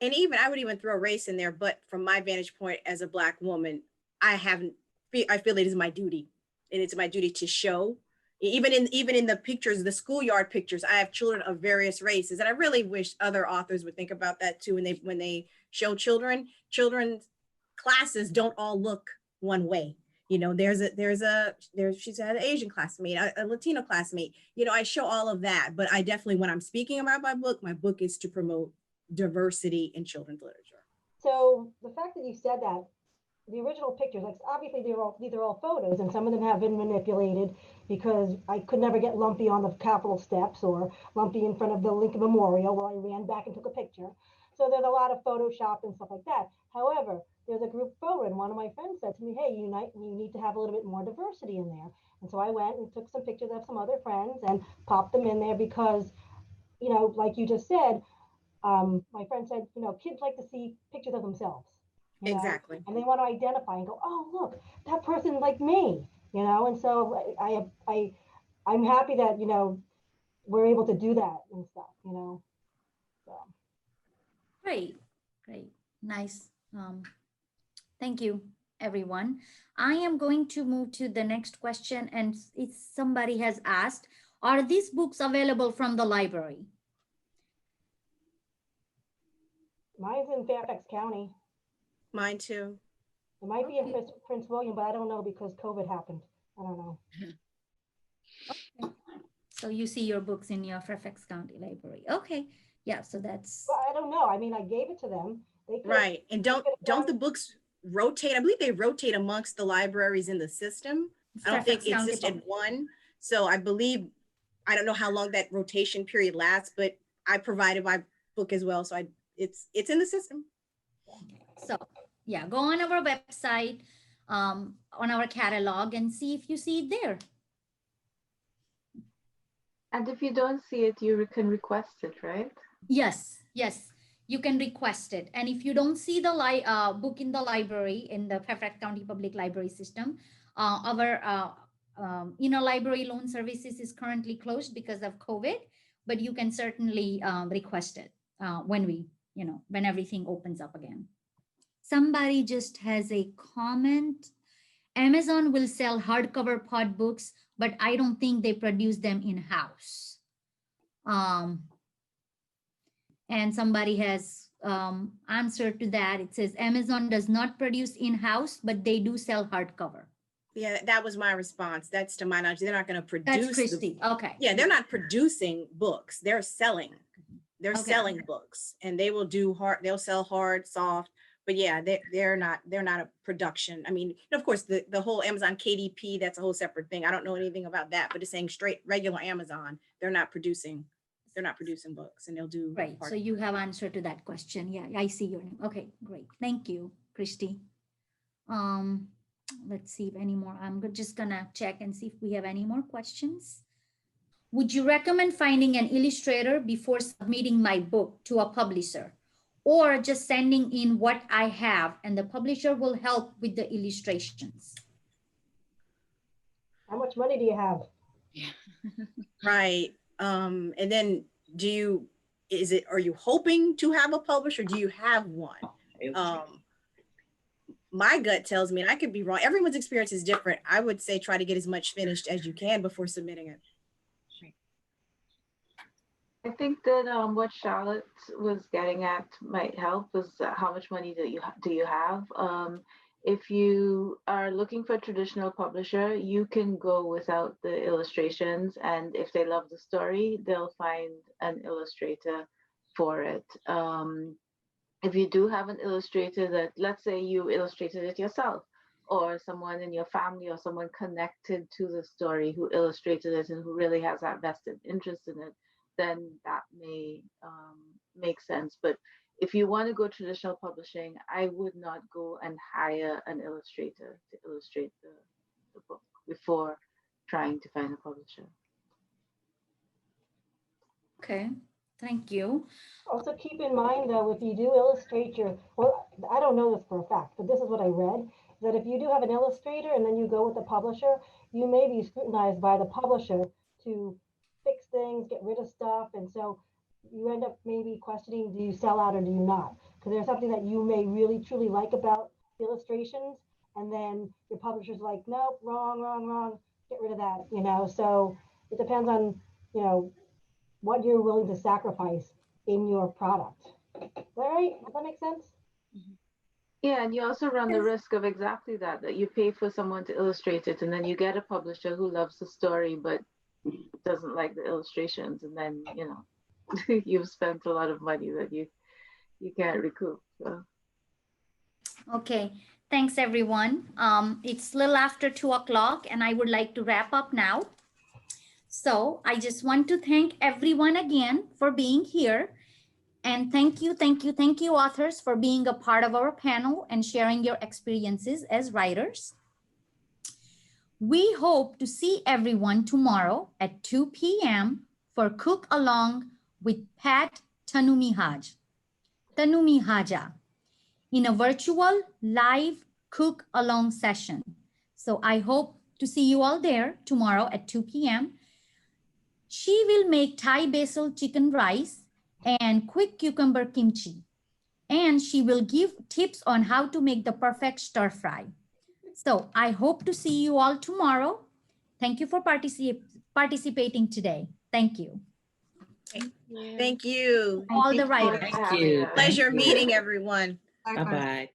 S4: And even I would even throw race in there, but from my vantage point as a Black woman, I haven't. I feel it is my duty, and it's my duty to show. Even in the pictures, the schoolyard pictures, I have children of various races, and I really wish other authors would think about that too. When they show children's classes don't all look one way. She's had an Asian classmate, a Latino classmate. I show all of that, but I definitely, when I'm speaking about my book is to promote diversity in children's literature.
S7: so the fact that you said that, the original pictures, like obviously these are all photos, and some of them have been manipulated because I could never get Lumpy on the Capitol steps or Lumpy in front of the Lincoln Memorial while I ran back and took a picture. So there's a lot of Photoshop and stuff like that. However, there's a group photo, and one of my friends said to me, "Hey, you need to have a little bit more diversity in there." And so I went and took some pictures of some other friends and popped them in there because, like you just said, my friend said, kids like to see pictures of themselves,
S4: Exactly.
S7: and they want to identify and go, oh, look, that person like me, and so I'm happy that, we're able to do that and stuff, so.
S1: Great, great, nice. Thank you, everyone. I am going to move to the next question, and if somebody has asked, are these books available from the library?
S7: Mine's in Fairfax County.
S4: Mine too.
S7: It might be in Prince William, but I don't know because COVID happened. I don't know.
S1: Okay. So you see your books in your Fairfax County Library. Okay. Yeah, so that's.
S7: Well, I don't know. I mean, I gave it to them.
S4: Right. And don't the books rotate? I believe they rotate amongst the libraries in the system. I don't think it's just in one. So I believe, I don't know how long that rotation period lasts, but I provided my book as well. So it's in the system.
S1: So yeah, go on our website, on our catalog and see if you see it there.
S2: And if you don't see it, you can request it, right?
S1: Yes, yes, you can request it. And if you don't see the book in the library, in the Fairfax County Public Library System, our interlibrary loan services is currently closed because of COVID, but you can certainly request it when when everything opens up again. Somebody just has a comment. Amazon will sell hardcover pod books, but I don't think they produce them in-house. And somebody has answered to that. It says Amazon does not produce in-house, but they do sell hardcover.
S4: Yeah, that was my response. That's to my knowledge. They're not going to produce.
S1: That's Christy. Okay.
S4: Yeah, they're not producing books. They're selling. They're selling books, and they will do hard. They'll sell hard, soft. But yeah, they're not a production. I mean, of course, the whole Amazon KDP, that's a whole separate thing. I don't know anything about that, but it's saying straight regular Amazon, they're not producing books, and they'll do.
S1: Right. So you have answered to that question. Yeah, I see your name. Okay, great. Thank you, Christy. Let's see if any more. I'm just gonna check and see if we have any more questions. Would you recommend finding an illustrator before submitting my book to a publisher, or just sending in what I have and the publisher will help with the illustrations?
S7: How much money do you have?
S4: Right. And then are you hoping to have a publisher? Do you have one? My gut tells me, and I could be wrong, everyone's experience is different. I would say try to get as much finished as you can before submitting it.
S2: I think that what Charlotte was getting at might help was how much money do you have? If you are looking for a traditional publisher, you can go without the illustrations, and if they love the story, they'll find an illustrator for it. If you do have an illustrator that, let's say you illustrated it yourself, or someone in your family or someone connected to the story who illustrated it and who really has that vested interest in it, then that may make sense. But if you want to go traditional publishing, I would not go and hire an illustrator to illustrate the book before trying to find a publisher.
S1: Okay, thank you.
S7: Also keep in mind though, if you do illustrate well, I don't know this for a fact, but this is what I read, that if you do have an illustrator and then you go with the publisher, you may be scrutinized by the publisher to fix things, get rid of stuff. And so you end up maybe questioning, do you sell out or do you not? Because there's something that you may really truly like about illustrations. And then your publisher's like, nope, wrong, get rid of that, So it depends on, what you're willing to sacrifice in your product. All right, does that make sense?
S2: Yeah, and you also run the risk of exactly that you pay for someone to illustrate it, and then you get a publisher who loves the story but doesn't like the illustrations, and then you've spent a lot of money that you can't recoup. So.
S1: Okay, thanks everyone. It's a little after 2 o'clock and I would like to wrap up now. So I just want to thank everyone again for being here. And thank you, authors, for being a part of our panel and sharing your experiences as writers. We hope to see everyone tomorrow at 2 p.m. for Cook Along with Pat Tanumihaja in a virtual live cook along session. So I hope to see you all there tomorrow at 2 p.m. She will make Thai basil chicken rice and quick cucumber kimchi. And she will give tips on how to make the perfect stir fry. So I hope to see you all tomorrow. Thank you for participating today. Thank you.
S4: Thank you.
S1: All the writers.
S6: Thank you.
S4: Pleasure meeting everyone.
S6: Bye-bye.